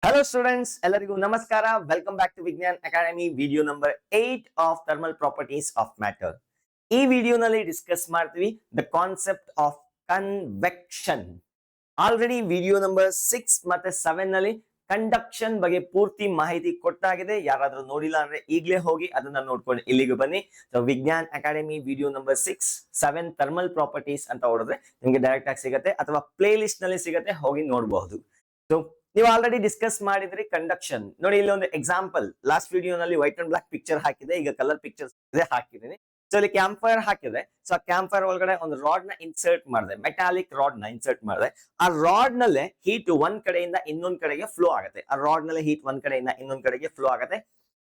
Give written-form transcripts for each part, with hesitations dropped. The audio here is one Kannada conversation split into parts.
Hello students, ಎಲ್ಲರಿಗೂ ನಮಸ್ಕಾರ. Welcome back to Vignan Academy video number 8 of thermal properties of matter. ಈ ವಿಡಿಯೋನಲ್ಲಿ ಡಿಸ್ಕಸ್ ಮಾಡ್ತೀವಿ the concept of convection. Already video number 6 ಮತ್ತೆ 7 ನಲ್ಲಿ ಕಂಡಕ್ಷನ್ ಬಗ್ಗೆ ಪೂರ್ತಿ ಮಾಹಿತಿ ಕೊಟ್ಟಾಗಿದೆ. ಯಾರಾದ್ರೂ ನೋಡಿಲ್ಲ ಅಂದ್ರೆ ಈಗಲೇ ಹೋಗಿ ಅದನ್ನ ನೋಡ್ಕೊಂಡು ಇಲ್ಲಿಗೆ ಬನ್ನಿ. ಸೊ ವಿಜ್ಞಾನ್ academy video number 6, 7 thermal properties ಅಂತ ಹೊಡೆದ್ರೆ ನಿಮ್ಗೆ ಡೈರೆಕ್ಟ್ ಆಗಿ ಸಿಗುತ್ತೆ, ಅಥವಾ ಪ್ಲೇ ಲಿಸ್ಟ್ ನಲ್ಲಿ ಸಿಗುತ್ತೆ, ಹೋಗಿ ನೋಡಬಹುದು. ಸೊ ನೀವು ಆಲ್ರೆಡಿ ಡಿಸ್ಕಸ್ ಮಾಡಿದ್ರಿ ಕಂಡಕ್ಷನ್. ನೋಡಿ, ಇಲ್ಲಿ ಒಂದು ಎಕ್ಸಾಂಪಲ್ ಲಾಸ್ಟ್ ವಿಡಿಯೋನಲ್ಲಿ ವೈಟ್ ಅಂಡ್ ಬ್ಲಾಕ್ ಪಿಕ್ಚರ್ ಹಾಕಿದೆ, ಈಗ ಕಲರ್ ಪಿಕ್ಚರ್ಸ್ ಹಾಕಿದ್ದೀನಿ. ಸೊ ಇಲ್ಲಿ ಕ್ಯಾಂಪ್ ಫೈರ್ ಹಾಕಿದೆ. ಸೊ ಆ ಕ್ಯಾಂಪ್ ಫೈರ್ ಒಳಗಡೆ ಒಂದು ರಾಡ್ ನ ಇನ್ಸರ್ಟ್ ಮಾಡಿದೆ, ಮೆಟಾಲಿಕ್ ರಾಡ್ ನ ಇನ್ಸರ್ಟ್ ಮಾಡಿದೆ. ಆ ರಾಡ್ ನಲ್ಲೇ ಹೀಟ್ ಒಂದ್ ಕಡೆಯಿಂದ ಇನ್ನೊಂದ್ ಕಡೆಗೆ ಫ್ಲೋ ಆಗುತ್ತೆ. ಆ ರಾಡ್ ನಲ್ಲಿ ಹೀಟ್ ಒಂದ್ ಕಡೆಯಿಂದ ಇನ್ನೊಂದ್ ಕಡೆಗೆ ಫ್ಲೋ ಆಗುತ್ತೆ.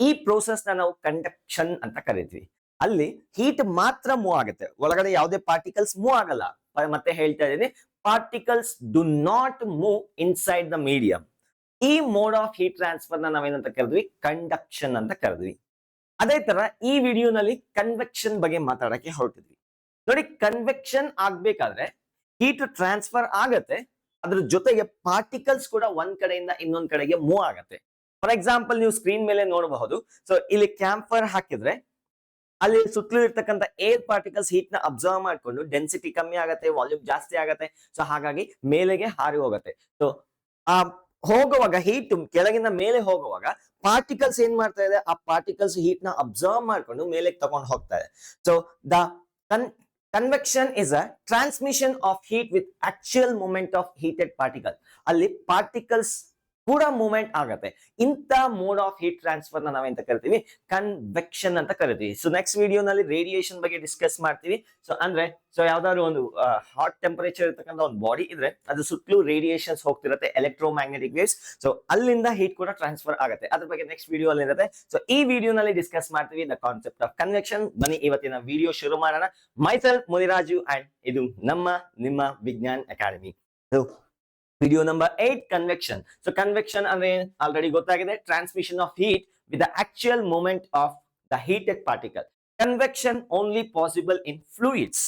ಈ ಪ್ರೋಸೆಸ್ ನ ನಾವು ಕಂಡಕ್ಷನ್ ಅಂತ ಕರಿತೀವಿ. ಅಲ್ಲಿ ಹೀಟ್ ಮಾತ್ರ ಮೂವ್ ಆಗುತ್ತೆ, ಒಳಗಡೆ ಯಾವುದೇ ಪಾರ್ಟಿಕಲ್ಸ್ ಮೂವ್ ಆಗಲ್ಲ. ಮತ್ತೆ ಹೇಳ್ತಾ ಇದ್ದೀನಿ, particles do not move inside the medium. ಈ ಮೋಡ್ ಆಫ್ ಹೀಟ್ ಟ್ರಾನ್ಸ್ಫರ್ ನ ನಾವೇನಂತ ಕರೆದ್ವಿ? ಕಂಡಕ್ಷನ್ ಅಂತ ಕರೆದ್ವಿ. ಅದೇ ತರ ಈ ವಿಡಿಯೋನಲ್ಲಿ ಕನ್ವೆಕ್ಷನ್ ಬಗ್ಗೆ ಮಾತಾಡಕ್ಕೆ ಹೊರಟಿದ್ವಿ. ನೋಡಿ, ಕನ್ವೆಕ್ಷನ್ ಆಗ್ಬೇಕಾದ್ರೆ ಹೀಟ್ ಟ್ರಾನ್ಸ್ಫರ್ ಆಗತ್ತೆ, ಅದ್ರ ಜೊತೆಗೆ ಪಾರ್ಟಿಕಲ್ಸ್ ಕೂಡ ಒಂದ್ ಕಡೆಯಿಂದ ಇನ್ನೊಂದ್ ಕಡೆಗೆ ಮೂವ್ ಆಗತ್ತೆ. ಫಾರ್ ಎಕ್ಸಾಂಪಲ್, ನೀವು ಸ್ಕ್ರೀನ್ ಮೇಲೆ ನೋಡಬಹುದು. ಸೊ ಇಲ್ಲಿ ಕ್ಯಾಂಪರ್ ಹಾಕಿದ್ರೆ ಅಲ್ಲಿ ಸುತ್ತಲೂ ಇರ್ತಕ್ಕಂಥ ಏರ್ ಪಾರ್ಟಿಕಲ್ಸ್ ಹೀಟ್ ನ ಅಬ್ಸರ್ವ್ ಮಾಡ್ಕೊಂಡು ಡೆನ್ಸಿಟಿ ಕಮ್ಮಿ ಆಗತ್ತೆ, ವಾಲ್ಯೂಮ್ ಜಾಸ್ತಿ ಆಗತ್ತೆ. ಸೊ ಹಾಗಾಗಿ ಮೇಲೆಗೆ ಹಾರಿ ಹೋಗುತ್ತೆ. ಸೊ ಆ ಹೋಗುವಾಗ ಹೀಟ್ ಕೆಳಗಿನ ಮೇಲೆ ಹೋಗುವಾಗ ಪಾರ್ಟಿಕಲ್ಸ್ ಏನ್ ಮಾಡ್ತಾ ಇದೆ, ಆ ಪಾರ್ಟಿಕಲ್ಸ್ ಹೀಟ್ ನ ಅಬ್ಸರ್ವ್ ಮಾಡ್ಕೊಂಡು ಮೇಲೆ ತಗೊಂಡು ಹೋಗ್ತಾ ಇದೆ. So the convection is a transmission of heat with actual movement of heated particle. ಅಲ್ಲಿ ಪಾರ್ಟಿಕಲ್ಸ್ ಕೂಡ ಮೂವ್ಮೆಂಟ್ ಆಗತ್ತೆ. ಇಂಥ ಮೋಡ್ ಆಫ್ ಹೀಟ್ ಟ್ರಾನ್ಸ್ಫರ್ ನ ನಾವೆಂತ ಕರಿತೀವಿ? ಕನ್ವೆಕ್ಷನ್ ಅಂತ ಕರಿತೀವಿ. ಸೊ ನೆಕ್ಸ್ಟ್ ವಿಡಿಯೋನಲ್ಲಿ ರೇಡಿಯೇಷನ್ ಬಗ್ಗೆ ಡಿಸ್ಕಸ್ ಮಾಡ್ತೀವಿ. ಸೊ ಯಾವ್ದಾದ್ರು ಒಂದು ಹಾಟ್ ಟೆಂಪರೇಚರ್ ಇರ್ತಕ್ಕಂಥ ಒಂದು ಬಾಡಿ ಇದ್ರೆ ಅದು ಸುತ್ತಲೂ ರೇಡಿಯೇಷನ್ಸ್ ಹೋಗ್ತಿರುತ್ತೆ, ಎಲೆಕ್ಟ್ರೋ ಮ್ಯಾಗ್ನೆಟಿಕ್ ವೇವ್ಸ್. ಸೊ ಅಲ್ಲಿಂದ ಹೀಟ್ ಕೂಡ ಟ್ರಾನ್ಸ್ಫರ್ ಆಗುತ್ತೆ. ಅದ್ರ ಬಗ್ಗೆ ನೆಕ್ಸ್ಟ್ ವಿಡಿಯೋ ಅಲ್ಲಿ ಇರುತ್ತೆ. ಸೊ ಈ ವಿಡಿಯೋನಲ್ಲಿ ಡಿಸ್ಕಸ್ ಮಾಡ್ತೀವಿ ದ ಕಾನ್ಸೆಪ್ಟ್ ಆಫ್ ಕನ್ವೆಕ್ಷನ್. ಬನ್ನಿ ಇವತ್ತಿನ ವಿಡಿಯೋ ಶುರು ಮಾಡೋಣ. ಮೈಸೆಲ್ಫ್ ಮುನಿರಾಜು ಅಂಡ್ ಇದು ನಿಮ್ಮ ವಿಜ್ಞಾನ್ academy. Video number 8, convection. So convection ಅಂದ್ರೆ ಆಲ್ರೆಡಿ ಗೊತ್ತಾಗಿದೆ, transmission of heat with the actual movement of the heated particle. Convection only possible in fluids.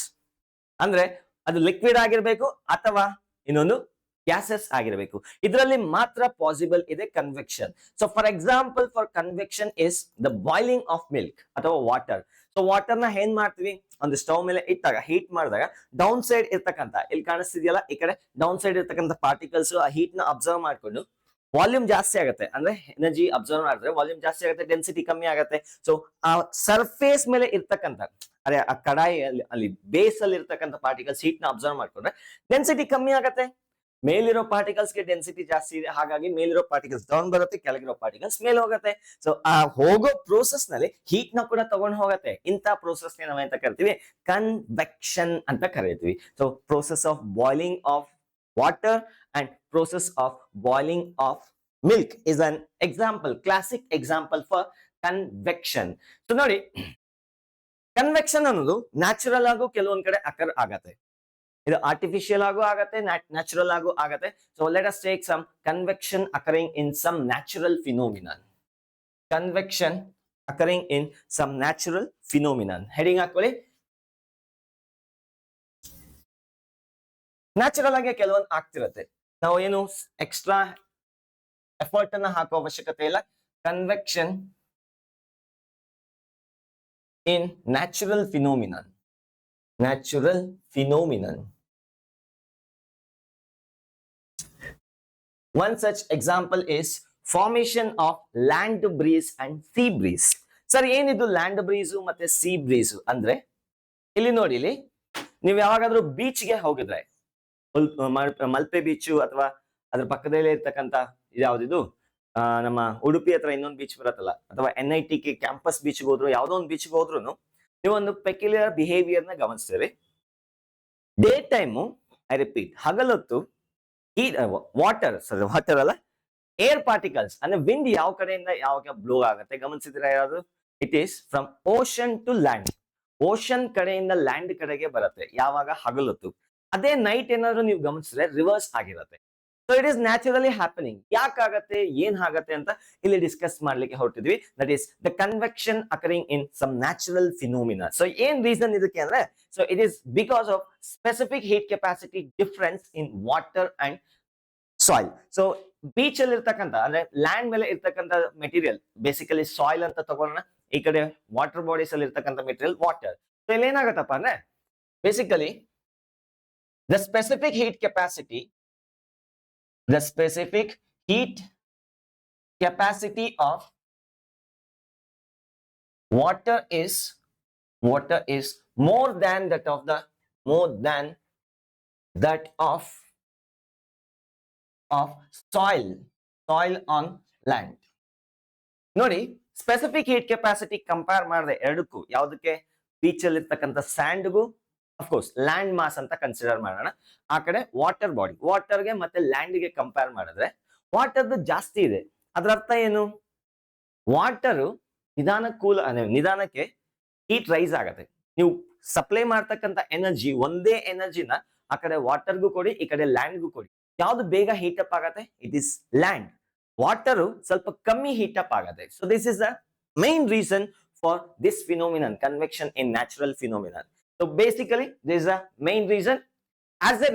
ಅಂದ್ರೆ ಅದು ಲಿಕ್ವಿಡ್ ಆಗಿರ್ಬೇಕು ಅಥವಾ ಇನ್ನೊಂದು ಗ್ಯಾಸಸ್ ಆಗಿರಬೇಕು. ಇದರಲ್ಲಿ ಮಾತ್ರ ಪಾಸಿಬಲ್ ಇದೆ convection. So for example, for convection is the boiling of milk ಅಥವಾ ವಾಟರ್. ಸೊ ವಾಟರ್ ನ ಏನ್ ಮಾಡ್ತೀವಿ? ಒಂದು ಸ್ಟವ್ ಮೇಲೆ ಇಟ್ಟಾಗ ಹೀಟ್ ಮಾಡಿದಾಗ ಡೌನ್ ಸೈಡ್ ಇರ್ತಕ್ಕಂಥ, ಇಲ್ಲಿ ಕಾಣಿಸ್ತಿದೆಯಲ್ಲ ಈ ಕಡೆ, ಡೌನ್ ಸೈಡ್ ಇರ್ತಕ್ಕಂಥ ಪಾರ್ಟಿಕಲ್ಸ್ ಆ ಹೀಟ್ ನ ಅಬ್ಸರ್ವ್ ಮಾಡ್ಕೊಂಡು ವಾಲ್ಯೂಮ್ ಜಾಸ್ತಿ ಆಗುತ್ತೆ. ಅಂದ್ರೆ ಎನರ್ಜಿ ಅಬ್ಸರ್ವ್ ಮಾಡಿದ್ರೆ ವಾಲ್ಯೂಮ್ ಜಾಸ್ತಿ ಆಗುತ್ತೆ, ಡೆನ್ಸಿಟಿ ಕಮ್ಮಿ ಆಗುತ್ತೆ. ಸೊ ಆ ಸರ್ಫೇಸ್ ಮೇಲೆ ಇರ್ತಕ್ಕಂಥ, ಆ ಕಡಾಯಿಯಲ್ಲಿ ಅಲ್ಲಿ ಬೇಸ್ ಅಲ್ಲಿ ಇರ್ತಕ್ಕಂಥ ಪಾರ್ಟಿಕಲ್ಸ್ ಹೀಟ್ ನ ಅಬ್ಸರ್ವ್ ಮಾಡ್ಕೊಂಡ್ರೆ ಡೆನ್ಸಿಟಿ ಕಮ್ಮಿ ಆಗುತ್ತೆ. ಮೇಲಿರೋ ಪಾರ್ಟಿಕಲ್ಸ್ ಗೆ ಡೆನ್ಸಿಟಿ ಜಾಸ್ತಿ ಇದೆ, ಹಾಗಾಗಿ ಮೇಲಿರೋ ಪಾರ್ಟಿಕಲ್ಸ್ ಡೌನ್ ಬರುತ್ತೆ, ಕೆಳಗಿರೋ ಪಾರ್ಟಿಕಲ್ಸ್ ಮೇಲೆ ಹೋಗುತ್ತೆ. ಸೊ ಆ ಹೋಗೋ ಪ್ರೋಸೆಸ್ ನಲ್ಲಿ ಹೀಟ್ ನ ಕೂಡ ತಗೊಂಡು ಹೋಗುತ್ತೆ. ಇಂಥ ಪ್ರೋಸೆಸ್ ಗೆ ನಾವೇಂತ ಕರಿತೀವಿ? ಕನ್ವೆಕ್ಷನ್ ಅಂತ ಕರಿತೀವಿ. So process of boiling of water and process of boiling of milk is an example, classic example for convection. So ನೋಡಿ, ಕನ್ವೆಕ್ಷನ್ ಅನ್ನೋದು ನ್ಯಾಚುರಲ್ ಆಗು ಕೆಲವೊಂದ್ ಕಡೆ ಅಕರ್ ಆಗತ್ತೆ, ಇದು ಆರ್ಟಿಫಿಷಿಯಲ್ ಆಗು ಆಗತ್ತೆ, ನ್ಯಾಚುರಲ್ ಆಗು ಆಗತ್ತೆ. So let us take some convection occurring in some natural phenomenon. Convection occurring in some natural phenomenon. Heading ಹಾಕೊಳ್ಳಿ. ನ್ಯಾಚುರಲ್ ಆಗಿ ಕೆಲವೊಂದು ಆಗ್ತಿರತ್ತೆ, ನಾವು ಏನು ಎಕ್ಸ್ಟ್ರಾ ಎಫರ್ಟ್ ಅನ್ನ ಹಾಕೋ ಅವಶ್ಯಕತೆ ಇಲ್ಲ. Convection in natural phenomenon. Natural phenomenon. One such example is formation of land breeze and sea breeze. Sir, ಏನಿದು ಲ್ಯಾಂಡ್ ಬ್ರೀಸ್ ಮತ್ತೆ ಸಿ ಬ್ರೀಸ್ ಅಂದ್ರೆ? ಇಲ್ಲಿ ನೋಡಿ, ಇಲ್ಲಿ ನೀವು ಯಾವಾಗಾದ್ರೂ ಬೀಚ್ ಗೆ ಹೋಗಿದ್ರೆ, ಮಲ್ಪೆ ಬೀಚ್ ಅಥವಾ ಅದ್ರ ಪಕ್ಕದಲ್ಲೇ ಇರ್ತಕ್ಕಂಥ ಯಾವ್ದಿದು ನಮ್ಮ ಉಡುಪಿ ಹತ್ರ ಇನ್ನೊಂದು ಬೀಚ್ ಬರುತ್ತಲ್ಲ, ಅಥವಾ NIT ಕ್ಯಾಂಪಸ್ ಬೀಚ್ಗೆ ಹೋದ್ರು, ಯಾವ್ದೋ ಒಂದು ಬೀಚ್ಗೆ ಹೋದ್ರು ನೀವೊಂದು ಪೆಕ್ಯುಲರ್ ಬಿಹೇವಿಯರ್ ನ ಗಮನಿಸ್ತೀರಿ. ಡೇ ಟೈಮು, ಐ ರಿಪೀಟ್, ಹಗಲೊತ್ತು ವಾಟರ್ ಅಲ್ಲ, ಏರ್ ಪಾರ್ಟಿಕಲ್ಸ್ ಅಂದ್ರೆ ವಿಂಡ್ ಯಾವ ಕಡೆಯಿಂದ ಯಾವಾಗ ಬ್ಲೋ ಆಗುತ್ತೆ ಗಮನಿಸಿದ್ರೆ ಯಾವುದು? It is from ocean to land. Ocean ಕಡೆಯಿಂದ ಲ್ಯಾಂಡ್ ಕಡೆಗೆ ಬರುತ್ತೆ ಯಾವಾಗ? ಹಗಲೊತ್ತು. ಅದೇ ನೈಟ್ ಏನಾದ್ರು ನೀವು ಗಮನಿಸಿದ್ರೆ ರಿವರ್ಸ್ ಆಗಿರುತ್ತೆ. So it is naturally happening. ಯಾಕಾಗತ್ತೆ, ಏನ್ ಆಗತ್ತೆ ಅಂತ ಇಲ್ಲಿ ಡಿಸ್ಕಸ್ ಮಾಡ್ಲಿಕ್ಕೆ ಹೊರಟಿದ್ವಿ. That is the convection occurring in some natural phenomena. So ಏನ್ ರೀಸನ್ ಇದಕ್ಕೆ ಅಂದ್ರೆ, so it is because of specific heat capacity difference in water and soil. So beach ಅಲ್ಲಿ ಇರ್ತಕ್ಕಂಥ ಅಂದ್ರೆ ಲ್ಯಾಂಡ್ ಮೇಲೆ ಇರ್ತಕ್ಕಂಥ ಮೆಟೀರಿಯಲ್ ಬೇಸಿಕಲಿ ಸಾಯಿಲ್ ಅಂತ ತಗೊಳ್ಳೋಣ. ಈ ಕಡೆ ವಾಟರ್ ಬಾಡೀಸ್ ಅಲ್ಲಿ ಇರ್ತಕ್ಕಂಥ ಮೆಟೀರಿಯಲ್ ವಾಟರ್. ಸೊ ಇಲ್ಲಿ ಏನಾಗತ್ತಪ್ಪ ಅಂದ್ರೆ basically the specific heat capacity of water is more than that of soil on land. ನೋಡಿ, ಸ್ಪೆಸಿಫಿಕ್ ಹೀಟ್ ಕೆಪಾಸಿಟಿ ಕಂಪೇರ್ ಮಾಡಿದ್ರೆ ಎರಡಕ್ಕೂ, ಯಾವುದಕ್ಕೆ ಬೀಚ್ ಅಲ್ಲಿ ಇರ್ತಕ್ಕಂಥ ಸ್ಯಾಂಡ್ಗೂ ಅಫ್ಕೋರ್ಸ್ ಲ್ಯಾಂಡ್ ಮಾಸ್ ಅಂತ ಕನ್ಸಿಡರ್ ಮಾಡೋಣ. ಆ ಕಡೆ ವಾಟರ್ ಬಾಡಿ, ವಾಟರ್ಗೆ ಮತ್ತೆ ಲ್ಯಾಂಡ್ಗೆ ಕಂಪೇರ್ ಮಾಡಿದ್ರೆ ವಾಟರ್ದು ಜಾಸ್ತಿ ಇದೆ. ಅದ್ರ ಅರ್ಥ ಏನು? ವಾಟರ್ ನಿಧಾನಕ್ಕೆ ಹೀಟ್ ರೈಸ್ ಆಗತ್ತೆ. ನೀವು ಸಪ್ಲೈ ಮಾಡ್ತಕ್ಕಂಥ ಎನರ್ಜಿ, ಒಂದೇ ಎನರ್ಜಿನ ಆ ಕಡೆ ವಾಟರ್ಗೂ ಕೊಡಿ, ಈ ಕಡೆ ಲ್ಯಾಂಡ್ಗೂ ಕೊಡಿ. ಯಾವ್ದು ಬೇಗ ಹೀಟ್ ಅಪ್ ಆಗತ್ತೆ? It is land. ವಾಟರ್ ಸ್ವಲ್ಪ ಕಮ್ಮಿ ಹೀಟ್ ಅಪ್ ಆಗತ್ತೆ. So this is the main reason for this phenomenon, convection in natural phenomenon. So basically this is the main reason. As a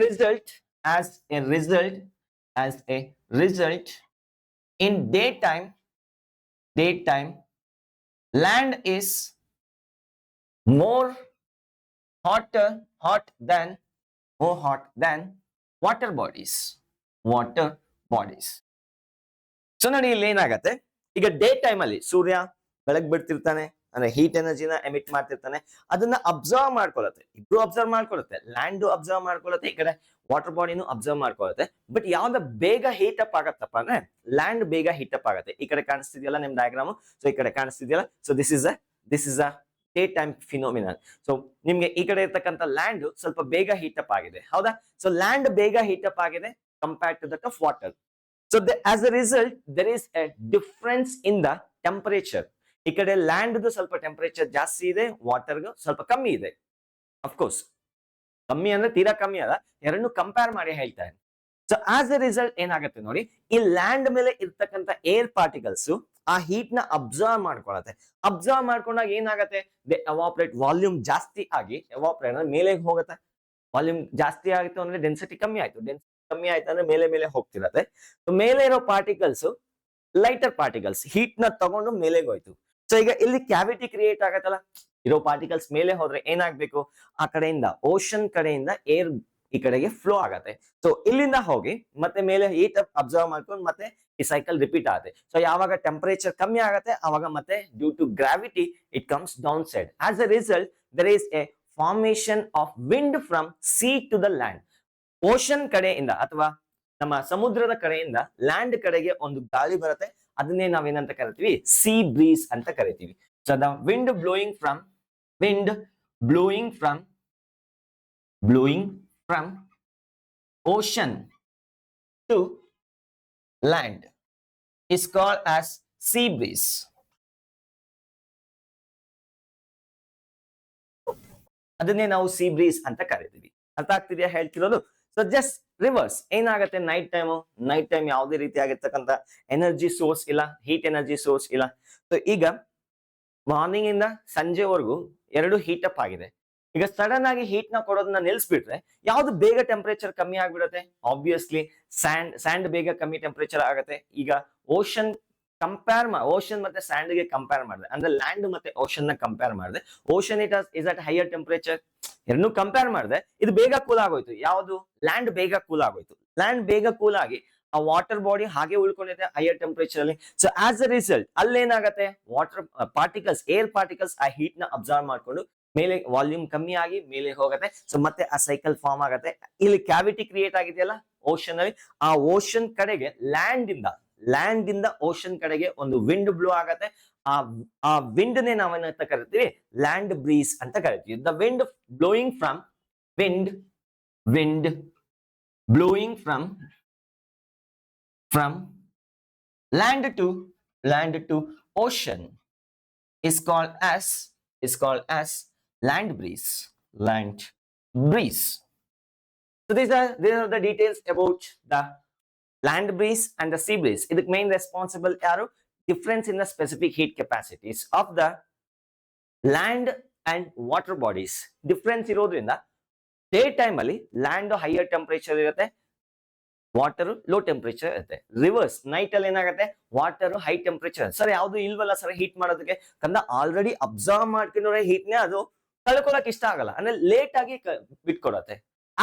result, in daytime, land is more hot than water bodies. So ನೋಡಿ, ಇಲ್ಲಿ ಏನಾಗತ್ತೆ, ಈಗ ಡೇ ಟೈಮ್ ಅಲ್ಲಿ ಸೂರ್ಯ ಬೆಳಗ್ ಬಿಡ್ತಿರ್ತಾನೆ, ಅಂದ್ರೆ ಹೀಟ್ ಎನರ್ಜಿನ ಎಮಿಟ್ ಮಾಡ್ತಿರ್ತಾನೆ. ಅದನ್ನ ಅಬ್ಸರ್ವ್ ಮಾಡ್ಕೊಳತ್ತೆ, ಇಬ್ರು ಅಬ್ಸರ್ವ್ ಮಾಡ್ಕೊಳುತ್ತೆ. ಲ್ಯಾಂಡ್ ಅಬ್ಸರ್ವ್ ಮಾಡ್ಕೊಳತ್ತೆ, ಈ ಕಡೆ ವಾಟರ್ ಬಾಡಿನೂ ಅಬ್ಸರ್ವ್ ಮಾಡ್ಕೊಳುತ್ತೆ. ಬಟ್ ಯಾವ್ದ ಬೇಗ ಹೀಟ್ ಅಪ್ ಆಗತ್ತಪ್ಪ ಅಂದ್ರೆ ಲ್ಯಾಂಡ್ ಬೇಗ ಹೀಟ್ ಅಪ್ ಆಗತ್ತೆ. ಈ ಕಡೆ ಕಾಣಿಸ್ತಿದೆಯಲ್ಲ ನಿಮ್ ಡಯಾಗ್ರಾಮ್, ಸೊ ಈ ಕಡೆ ಕಾಣಿಸ್ತಿದೆಯಲ್ಲ. So this is a day time phenomenon. So ನಿಮ್ಗೆ ಈ ಕಡೆ ಇರ್ತಕ್ಕಂಥ ಲ್ಯಾಂಡ್ ಸ್ವಲ್ಪ ಬೇಗ ಹೀಟ್ ಅಪ್ ಆಗಿದೆ, ಹೌದಾ? ಸೊ ಲ್ಯಾಂಡ್ ಬೇಗ ಹೀಟ್ ಅಪ್ ಆಗಿದೆ compared to that of water. So as a result, there is a difference in the temperature. ಈ ಕಡೆ ಲ್ಯಾಂಡ್ ಸ್ವಲ್ಪ ಟೆಂಪರೇಚರ್ ಜಾಸ್ತಿ ಇದೆ, ವಾಟರ್ ಸ್ವಲ್ಪ ಕಮ್ಮಿ ಇದೆ. ಅಫ್ಕೋರ್ಸ್ ಕಮ್ಮಿ ಅಂದ್ರೆ ತೀರಾ ಕಮ್ಮಿ ಅಲ್ಲ, ಎರಡನ್ನು ಕಂಪೇರ್ ಮಾಡಿ ಹೇಳ್ತಾ ಇದ್ದೀನಿ. ಸೊ ಆಸ್ ಎ ರಿಸಲ್ಟ್ ಏನಾಗುತ್ತೆ ನೋಡಿ, ಈ ಲ್ಯಾಂಡ್ ಮೇಲೆ ಇರ್ತಕ್ಕಂಥ ಏರ್ ಪಾರ್ಟಿಕಲ್ಸ್ ಆ ಹೀಟ್ ನ ಅಬ್ಸರ್ವ್ ಮಾಡ್ಕೊಳತ್ತೆ. ಅಬ್ಸರ್ವ್ ಮಾಡ್ಕೊಂಡಾಗ ಏನಾಗತ್ತೆ, ದೇ ಎವಾಪರೇಟ್, ವಾಲ್ಯೂಮ್ ಜಾಸ್ತಿ ಆಗಿ ಎವಾಪರೇಟ್ ಅಂದ್ರೆ ಮೇಲೆ ಹೋಗುತ್ತೆ. ವಾಲ್ಯೂಮ್ ಜಾಸ್ತಿ ಆಯಿತು ಅಂದ್ರೆ ಡೆನ್ಸಿಟಿ ಕಮ್ಮಿ ಆಯ್ತು, ಡೆನ್ಸಿಟಿ ಕಮ್ಮಿ ಆಯ್ತು ಅಂದ್ರೆ ಮೇಲೆ ಹೋಗ್ತಿರತ್ತೆ. ಮೇಲೆ ಇರೋ ಪಾರ್ಟಿಕಲ್ಸ್ ಲೈಟರ್ ಪಾರ್ಟಿಕಲ್ಸ್ ಹೀಟ್ ನ ತಗೊಂಡು ಮೇಲೆಗೆ ಹೋಯ್ತು. ಸೊ ಈಗ ಇಲ್ಲಿ ಕ್ಯಾವಿಟಿ ಕ್ರಿಯೇಟ್ ಆಗತ್ತಲ್ಲ, ಇರೋ ಪಾರ್ಟಿಕಲ್ಸ್ ಮೇಲೆ ಹೋದ್ರೆ ಏನಾಗ್ಬೇಕು, ಆ ಕಡೆಯಿಂದ ಓಷನ್ ಕಡೆಯಿಂದ ಏರ್ ಈ ಕಡೆಗೆ ಫ್ಲೋ ಆಗತ್ತೆ. ಸೊ ಇಲ್ಲಿಂದ ಹೋಗಿ ಮತ್ತೆ ಮೇಲೆ ಹೀಟ್ ಅಬ್ಸರ್ವ್ ಮಾಡ್ಕೊಂಡು ಮತ್ತೆ ಈ ಸೈಕಲ್ ರಿಪೀಟ್ ಆಗುತ್ತೆ. ಸೊ ಯಾವಾಗ ಟೆಂಪರೇಚರ್ ಕಮ್ಮಿ ಆಗತ್ತೆ ಅವಾಗ ಮತ್ತೆ due to gravity it comes down side. As a result there is a formation of wind from sea to the land. Ocean ಕಡೆಯಿಂದ ಅಥವಾ ನಮ್ಮ ಸಮುದ್ರದ ಕಡೆಯಿಂದ ಲ್ಯಾಂಡ್ ಕಡೆಗೆ ಒಂದು ಗಾಳಿ ಬರುತ್ತೆ, ಅದನ್ನೇ ನಾವೇನಂತ ಕರಿತೀವಿ, ಸೀ ಬ್ರೀಸ್ ಅಂತ ಕರಿತೀವಿ. So the wind blowing from ocean to land is called as sea breeze. ಅದನ್ನೇ ನಾವು ಸೀ ಬ್ರೀಸ್ ಅಂತ ಕರಿತೀವಿ. ಅರ್ಥ ಆಗ್ತಿದೆಯಾ ಹೇಳ್ತಿರೋದು? ಸೊ ಜಸ್ಟ್ ರಿವರ್ಸ್ ಏನಾಗುತ್ತೆ, ನೈಟ್ ಟೈಮ್ ಯಾವುದೇ ರೀತಿ ಆಗಿರ್ತಕ್ಕಂಥ ಎನರ್ಜಿ ಸೋರ್ಸ್ ಇಲ್ಲ, ಹೀಟ್ ಎನರ್ಜಿ ಸೋರ್ಸ್ ಇಲ್ಲ. ಸೊ ಈಗ ಮಾರ್ನಿಂಗ್ ಇಂದ ಸಂಜೆವರೆಗೂ ಎರಡು ಹೀಟ್ ಅಪ್ ಆಗಿದೆ. ಈಗ ಸಡನ್ ಆಗಿ ಹೀಟ್ ನ ಕೊಡೋದನ್ನ ನಿಲ್ಸ್ಬಿಟ್ರೆ ಯಾವ್ದು ಬೇಗ ಟೆಂಪರೇಚರ್ ಕಮ್ಮಿ ಆಗ್ಬಿಡುತ್ತೆ? ಆಬ್ವಿಯಸ್ಲಿ ಸ್ಯಾಂಡ್ ಬೇಗ ಕಮ್ಮಿ ಟೆಂಪರೇಚರ್ ಆಗುತ್ತೆ. ಈಗ ಓಷನ್ ಮತ್ತೆ ಸ್ಯಾಂಡ್ ಗೆ ಕಂಪೇರ್ ಮಾಡಿದೆ, ಅಂದ್ರೆ ಲ್ಯಾಂಡ್ ಮತ್ತೆ ಓಷನ್ ನ ಕಂಪೇರ್ ಮಾಡಿದೆ. Ocean is at higher temperature, ಎರಡನ್ನೂ ಕಂಪೇರ್ ಮಾಡಿದೆ. ಇದು ಬೇಗ ಕೂಲ್ ಆಗೋಯ್ತು. ಯಾವುದು? ಲ್ಯಾಂಡ್ ಬೇಗ ಕೂಲ್ ಆಗೋಯ್ತು. ಲ್ಯಾಂಡ್ ಬೇಗ ಕೂಲ್ ಆಗಿ ಆ ವಾಟರ್ ಬಾಡಿ ಹಾಗೆ ಉಳ್ಕೊಂಡಿದೆ ಹೈಯರ್ ಟೆಂಪರೇಚರ್ ಅಲ್ಲಿ. ಸೊ ಆಸ್ ಅ ರಿಸಲ್ಟ್ ಅಲ್ಲೇನಾಗತ್ತೆ, ವಾಟರ್ ಪಾರ್ಟಿಕಲ್ಸ್, ಏರ್ ಪಾರ್ಟಿಕಲ್ಸ್ ಆ ಹೀಟ್ ನ ಅಬ್ಸರ್ವ್ ಮಾಡ್ಕೊಂಡು ಮೇಲೆ ವಾಲ್ಯೂಮ್ ಕಮ್ಮಿ ಆಗಿ ಮೇಲೆ ಹೋಗುತ್ತೆ. ಸೊ ಮತ್ತೆ ಆ ಸೈಕಲ್ ಫಾರ್ಮ್ ಆಗುತ್ತೆ. ಇಲ್ಲಿ ಕ್ಯಾವಿಟಿ ಕ್ರಿಯೇಟ್ ಆಗಿದೆಯಲ್ಲ ಓಷನ್ ಅಲ್ಲಿ, ಆ ಓಷನ್ ಕಡೆಗೆ ಲ್ಯಾಂಡ್ ಇಂದ ಓಷನ್ ಕಡೆಗೆ ಒಂದು ವಿಂಡ್ ಬ್ಲೋ ಆಗತ್ತೆ. ಆ ವಿಂಡ್ ನೇ ನಾವೇನಂತ ಕರಿತೀವಿ, ಲ್ಯಾಂಡ್ ಬ್ರೀಸ್ ಅಂತ ಕರಿತೀವಿ. The wind blowing from land to ocean is called as land breeze. So these are the details about the land breeze and the sea breeze. ಇದಕ್ಕೆ main responsible ಯಾರು? Difference in the specific heat capacities of the land and water bodies. Difference ಇರೋದ್ರಿಂದ ಡೇ ಟೈಮ್ ಅಲ್ಲಿ ಲ್ಯಾಂಡ್ ಹೈಯರ್ ಟೆಂಪರೇಚರ್ ಇರುತ್ತೆ, ವಾಟರ್ ಲೋ ಟೆಂಪರೇಚರ್ ಇರುತ್ತೆ. ರಿವರ್ಸ್ ನೈಟ್ ಅಲ್ಲಿ ಏನಾಗುತ್ತೆ, ವಾಟರ್ ಹೈ ಟೆಂಪರೇಚರ್. ಸರ್ ಯಾವ್ದು ಇಲ್ವಲ್ಲ ಸರ್ ಹೀಟ್ ಮಾಡೋದಕ್ಕೆ, ಕಂದ ಆಲ್ರೆಡಿ ಅಬ್ಸರ್ವ್ ಮಾಡ್ಕೊಂಡ್ರೆ ಹೀಟ್ ನೇ ಅದು ಕಳ್ಕೊಳಕ್ ಇಷ್ಟ ಆಗಲ್ಲ, ಅಂದ್ರೆ ಲೇಟ್ ಆಗಿ ಬಿಟ್ಕೊಡತ್ತೆ.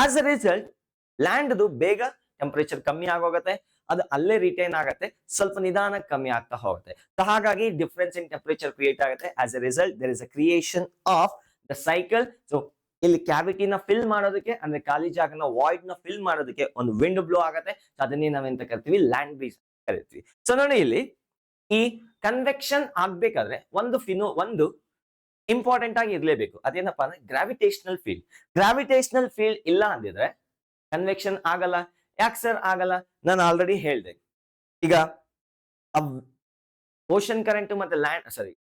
ಆಸ್ ಅ ರಿಸಲ್ಟ್ ಲ್ಯಾಂಡ್ ಬೇಗ ಟೆಂಪರೇಚರ್ ಕಮ್ಮಿ ಆಗೋಗತ್ತೆ, ಅದು ಅಲ್ಲೇ ರಿಟೈನ್ ಆಗತ್ತೆ, ಸ್ವಲ್ಪ ನಿಧಾನ ಕಮ್ಮಿ ಆಗ್ತಾ ಹೋಗುತ್ತೆ. ಸೊ ಹಾಗಾಗಿ ಡಿಫರೆನ್ಸ್ ಇನ್ ಟೆಂಪರೇಚರ್ ಕ್ರಿಯೇಟ್ ಆಗುತ್ತೆ. As a result there is a creation of the cycle. So ಇಲ್ಲಿ ಕ್ಯಾವಿಟಿನ ಫಿಲ್ ಮಾಡೋದಕ್ಕೆ, ಅಂದ್ರೆ ಖಾಲಿ ಜಾಗನ ವಾಯ್ಡ್ ನ ಫಿಲ್ ಮಾಡೋದಕ್ಕೆ ಒಂದು ವಿಂಡ್ ಬ್ಲೋ ಆಗತ್ತೆ. ಅದನ್ನೇ ನಾವೆಂತ ಕರಿತೀವಿ, ಲ್ಯಾಂಡ್ ಬ್ರೀಸ್ ಕರಿತೀವಿ. ಸೊ ನೋಡಿ ಇಲ್ಲಿ ಈ ಕನ್ವೆಕ್ಷನ್ ಆಗ್ಬೇಕಾದ್ರೆ ಒಂದು ಇಂಪಾರ್ಟೆಂಟ್ ಆಗಿ ಇರ್ಲೇಬೇಕು. ಅದೇನಪ್ಪಾ ಅಂದ್ರೆ ಗ್ರಾವಿಟೇಷನಲ್ ಫೀಲ್ಡ್. ಗ್ರಾವಿಟೇಷನಲ್ ಫೀಲ್ಡ್ ಇಲ್ಲ ಅಂದಿದ್ರೆ ಕನ್ವೆಕ್ಷನ್ ಆಗಲ್ಲ. ಯಾಕೆ ಸರ್ ಆಗಲ್ಲ? ನಾನು ಆಲ್ರೆಡಿ ಹೇಳ್ದೆ. ಈಗ ಓಷನ್ ಕರೆಂಟ್ ಮತ್ತೆ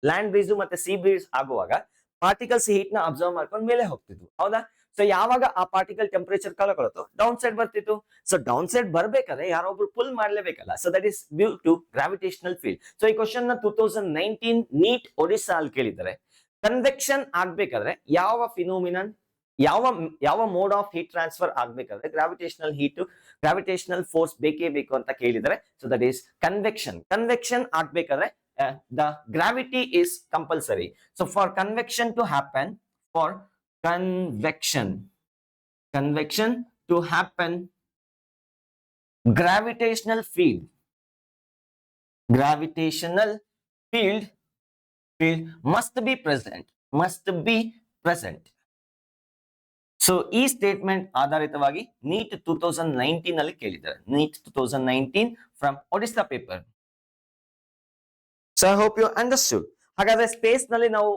ಲ್ಯಾಂಡ್ ಬ್ರೀಸ್ ಮತ್ತೆ ಸಿ ಬ್ರೀಸ್ ಆಗುವಾಗ ಪಾರ್ಟಿಕಲ್ಸ್ ಹೀಟ್ ನ ಅಬ್ಸರ್ವ್ ಮಾಡ್ಕೊಂಡು ಮೇಲೆ ಹೋಗ್ತಿದ್ವು, ಹೌದಾ? ಸೊ ಯಾವಾಗ ಆ ಪಾರ್ಟಿಕಲ್ ಟೆಂಪರೇಚರ್ ಕಳ್ಕೊಳತ್ತೋ ಡೌನ್ ಸೈಡ್ ಬರ್ತಿತ್ತು. ಸೊ ಡೌನ್ ಸೈಡ್ ಬರ್ಬೇಕಾದ್ರೆ ಯಾರೊಬ್ರು ಪುಲ್ ಮಾಡ್ಲೇಬೇಕಲ್ಲ. So that is due to gravitational field. So ಈ ಕ್ವಶನ್ ನ 2019 ನೀಟ್ ಒಡಿಶಾ ಅಲ್ಲಿ ಕೇಳಿದ್ದಾರೆ. ಕನ್ವೆಕ್ಷನ್ ಆಗ್ಬೇಕಾದ್ರೆ ಯಾವ ಫಿನೋಮಿನನ್, ಯಾವ ಮೋಡ್ ಆಫ್ ಹೀಟ್ ಟ್ರಾನ್ಸ್ಫರ್ ಆಗ್ಬೇಕಾದ್ರೆ ಗ್ರಾವಿಟೇಷನಲ್ ಫೋರ್ಸ್ ಬೇಕೇ ಬೇಕು ಅಂತ ಕೇಳಿದರೆ. So that is convection. Convection ಆಗ್ಬೇಕಾದ್ರೆ the gravity is compulsory. So for convection to happen, gravitational field must be present. So ಈ ಸ್ಟೇಟ್ಮೆಂಟ್ ಆಧಾರಿತವಾಗಿ ನೀಟ್ 2019 ಅಲ್ಲಿ ಕೇಳಿದ್ದಾರೆ. NEET 2019 from Odisha paper. So I hope you understood. ಹಾಗಾದ್ರೆ ಸ್ಪೇಸ್ ನಲ್ಲಿ ನಾವು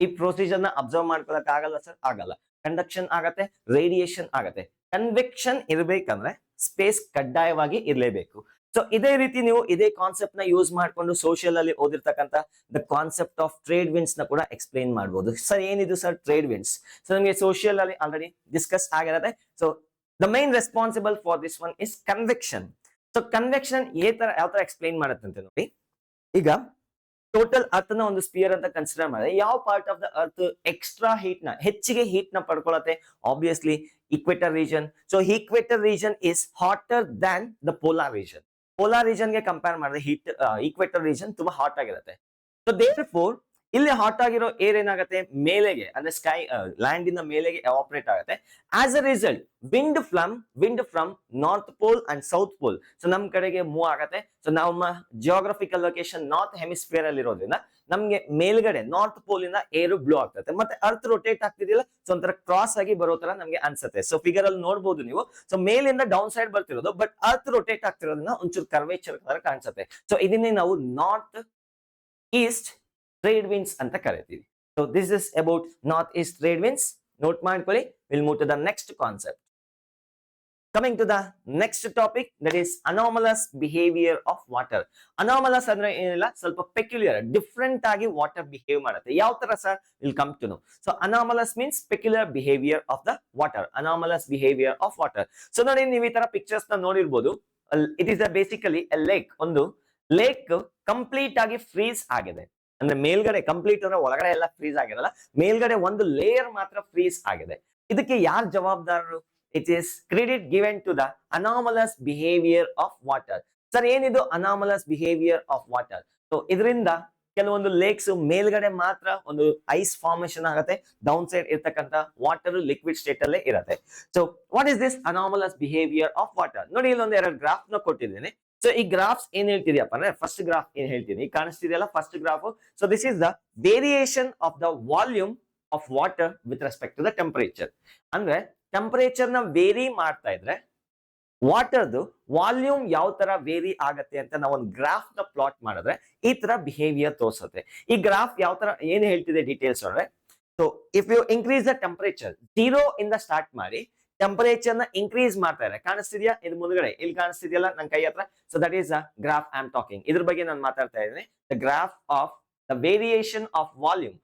ಈ ಪ್ರೊಸೀಜರ್ ನ ಅಬ್ಸರ್ವ್ ಮಾಡ್ಕೊಳಕ್ ಆಗಲ್ಲ ಸರ್? ಆಗಲ್ಲ. ಕಂಡಕ್ಷನ್ ಆಗತ್ತೆ, ರೇಡಿಯೇಷನ್ ಆಗತ್ತೆ. ಕನ್ವೆಕ್ಷನ್ ಇರ್ಬೇಕಂದ್ರೆ ಸ್ಪೇಸ್ ಕಡ್ಡಾಯವಾಗಿ ಇರ್ಲೇಬೇಕು. ಸೊ ಇದೇ ರೀತಿ ನೀವು ಇದೇ ಕಾನ್ಸೆಪ್ಟ್ ನ ಯೂಸ್ ಮಾಡ್ಕೊಂಡು ಸೋಷಿಯಲ್ ಅಲ್ಲಿ ಓದಿರ್ತಕ್ಕಂಥ the concept of trade winds ನ ಕೂಡ ಎಕ್ಸ್ಪ್ಲೈನ್ ಮಾಡಬಹುದು. ಸರ್ ಏನಿದು ಸರ್ ಟ್ರೇಡ್ ವಿಂಡ್ಸ್? ಸೊ ನಮಗೆ ಸೋಷಿಯಲ್ ಅಲ್ಲಿ ಆಲ್ರೆಡಿ ಡಿಸ್ಕಸ್ ಆಗಿರುತ್ತೆ. So the main responsible for this one is convection. So convection ಯಾವ ತರ ಎಕ್ಸ್ಪ್ಲೈನ್ ಮಾಡುತ್ತಂತೆ ನೋಡಿ. ಈಗ ಟೋಟಲ್ ಅರ್ತ್ ನ ಒಂದು ಸ್ಪಿಯರ್ ಅಂತ ಕನ್ಸಿಡರ್ ಮಾಡಿದ್ರೆ ಯಾವ part of the earth extra ಹೆಚ್ಚಿಗೆ ಹೀಟ್ ನ ಪಡ್ಕೊಳತ್ತೆ? Obviously equator region. So equator region is hotter than the polar region. Polar region ಗೆ ಕಂಪೇರ್ ಮಾಡಿದ್ರೆ ಇಕ್ವೇಟರ್ ರೀಜನ್ ತುಂಬಾ ಹಾಟ್ ಆಗಿರುತ್ತೆ. ಸೊ ದೇರ್ಫೋರ್ ಇಲ್ಲಿ ಹಾಟ್ ಆಗಿರೋ ಏರ್ ಏನಾಗುತ್ತೆ, ಮೇಲೆಗೆ ಅಂದ್ರೆ ಸ್ಕೈ ಲ್ಯಾಂಡ್ ಇಂದ ಮೇಲೆಗೆ ಎವಾಪರೇಟ್ ಆಗುತ್ತೆ. As a result wind from north pole and south pole so ನಮ್ ಕಡೆಗೆ ಮೂವ್ ಆಗತ್ತೆ. ಸೊ ನಮ್ಮ ಜಿಯೋಗ್ರಫಿಕಲ್ ಲೊಕೇಶನ್ ನಾರ್ತ್ ಹೆಮಿಸ್ಫಿಯರ್ ಅಲ್ಲಿ ಇರೋದ್ರಿಂದ ನಮ್ಗೆ ಮೇಲ್ಗಡೆ ನಾರ್ತ್ ಪೋಲ್ ಇಂದ ಏರು ಬ್ಲೋ ಆಗ್ತದೆ, ಮತ್ತೆ ಅರ್ತ್ ರೊಟೇಟ್ ಆಗ್ತಿದಿಲ್ಲ. ಸೊ ಒಂಥರ ಕ್ರಾಸ್ ಆಗಿ ಬರೋ ತರ ನಮ್ಗೆ ಅನ್ಸುತ್ತೆ. ಸೊ ಫಿಗರ್ ಅಲ್ಲಿ ನೋಡಬಹುದು ನೀವು. ಸೊ ಮೇಲಿಂದ ಡೌನ್ ಸೈಡ್ ಬರ್ತಿರೋದು, ಬಟ್ ಅರ್ತ್ ರೊಟೇಟ್ ಆಗ್ತಿರೋದ್ರಿಂದ ಒಂಚೂರು ಕರ್ವೇಚರ್ ತರ ಕಾಣಿಸುತ್ತೆ. ಸೊ ಇದನ್ನೇ ನಾವು ನಾರ್ತ್ ಈಸ್ಟ್ ಟ್ರೇಡ್ ವಿಂಡ್ಸ್ ಅಂತ ಕರಿತೀವಿ. So this is about north east trade winds. Note ಮಾಡ್ಕೊಳ್ಳಿ. Will move to the next concept. Coming to the next topic, that is anomalous behavior of water. Anomalous ಅಂದ್ರೆ ಏನಿಲ್ಲ, ಸ್ವಲ್ಪ peculiar, different ಆಗಿ ವಾಟರ್ ಬಿಹೇವ್ ಮಾಡುತ್ತೆ. ಯಾವ ತರ sir? Will come to know. So anomalous means peculiar behavior of the water. Anomalous behavior of water. So ನೋಡಿ, ನೀವು ಈ ತರ ಪಿಕ್ಚರ್ಸ್ ನ ನೋಡಿರ್ಬೋದು. It is basically A lake. ಒಂದು ಲೇಕ್ ಕಂಪ್ಲೀಟ್ ಆಗಿ ಫ್ರೀಸ್ ಆಗಿದೆ. ಅಂದ್ರೆ ಮೇಲ್ಗಡೆ ಕಂಪ್ಲೀಟ್ ಅಂದ್ರೆ ಒಳಗಡೆ ಎಲ್ಲ ಫ್ರೀಸ್ ಆಗಿರಲ್ಲ, ಮೇಲ್ಗಡೆ ಒಂದು ಲೇಯರ್ ಮಾತ್ರ ಫ್ರೀಸ್ ಆಗಿದೆ. ಇದಕ್ಕೆ ಯಾರು ಜವಾಬ್ದಾರರು? It is credit given to the anomalous behavior of water. Sir ಏನಿದು anomalous behavior of water? So ಇದರಿಂದ ಕೆಲವೊಂದು ಲೇಕ್ಸ್ ಮೇಲ್ಗಡೆ ಮಾತ್ರ ಒಂದು ಐಸ್ ಫಾರ್ಮೇಶನ್ ಆಗುತ್ತೆ, ಡೌನ್ ಸೈಡ್ ಇರ್ತಕ್ಕಂಥ ವಾಟರ್ ಲಿಕ್ವಿಡ್ ಸ್ಟೇಟ್ ಅಲ್ಲೇ ಇರುತ್ತೆ. So what is this anomalous behavior of water? ನೋಡಿ, ಇಲ್ಲೊಂದು ಎರಡು ಗ್ರಾಫ್ ನ ಕೊಟ್ಟಿದ್ದೇನೆ. ಸೊ ಈ ಗ್ರಾಫ್ಸ್ ಏನ್ ಹೇಳ್ತಿದ್ಯಪ್ಪ ಅಂದ್ರೆ, ಫಸ್ಟ್ ಗ್ರಾಫ್ ಏನ್ ಹೇಳ್ತೀನಿ ಕಾಣಿಸ್ತಿದೆಯಲ್ಲ, first graph. So this is the variation of the volume of water with respect to the temperature. ಅಂದ್ರೆ ಟೆಂಪರೇಚರ್ ನ ವೇರಿ ಮಾಡ್ತಾ ಇದ್ರೆ ವಾಟರ್ದು ವಾಲ್ಯೂಮ್ ಯಾವ ತರ ವೇರಿ ಆಗತ್ತೆ ಅಂತ ನಾವು ಒಂದು ಗ್ರಾಫ್ ನ ಪ್ಲಾಟ್ ಮಾಡಿದ್ರೆ ಈ ತರ ಬಿಹೇವಿಯರ್ ತೋರಿಸುತ್ತೆ. ಈ ಗ್ರಾಫ್ ಯಾವ ತರ ಏನ್ ಹೇಳ್ತಿದೆ ಡೀಟೇಲ್ಸ್ ಅಂದ್ರೆ, so if you increase the temperature 0 ಇಂದ ಸ್ಟಾರ್ಟ್ ಮಾಡಿ ಟೆಂಪರೇಚರ್ ನ ಇನ್ಕ್ರೀಸ್ ಮಾಡ್ತಾ ಇದ್ರೆ, ಕಾಣಿಸ್ತಿದ್ಯಾ ಇದು ಮುಂದ್ಗಡೆ, ಇಲ್ಲಿ ಕಾಣಿಸ್ತಿದೆಯಲ್ಲ ನನ್ನ ಕೈ ಹತ್ರ. So that is the graph I am talking. ಇದ್ರ ಬಗ್ಗೆ ನಾನು ಮಾತಾಡ್ತಾ ಇದ್ದೀನಿ. The graph of the variation of volume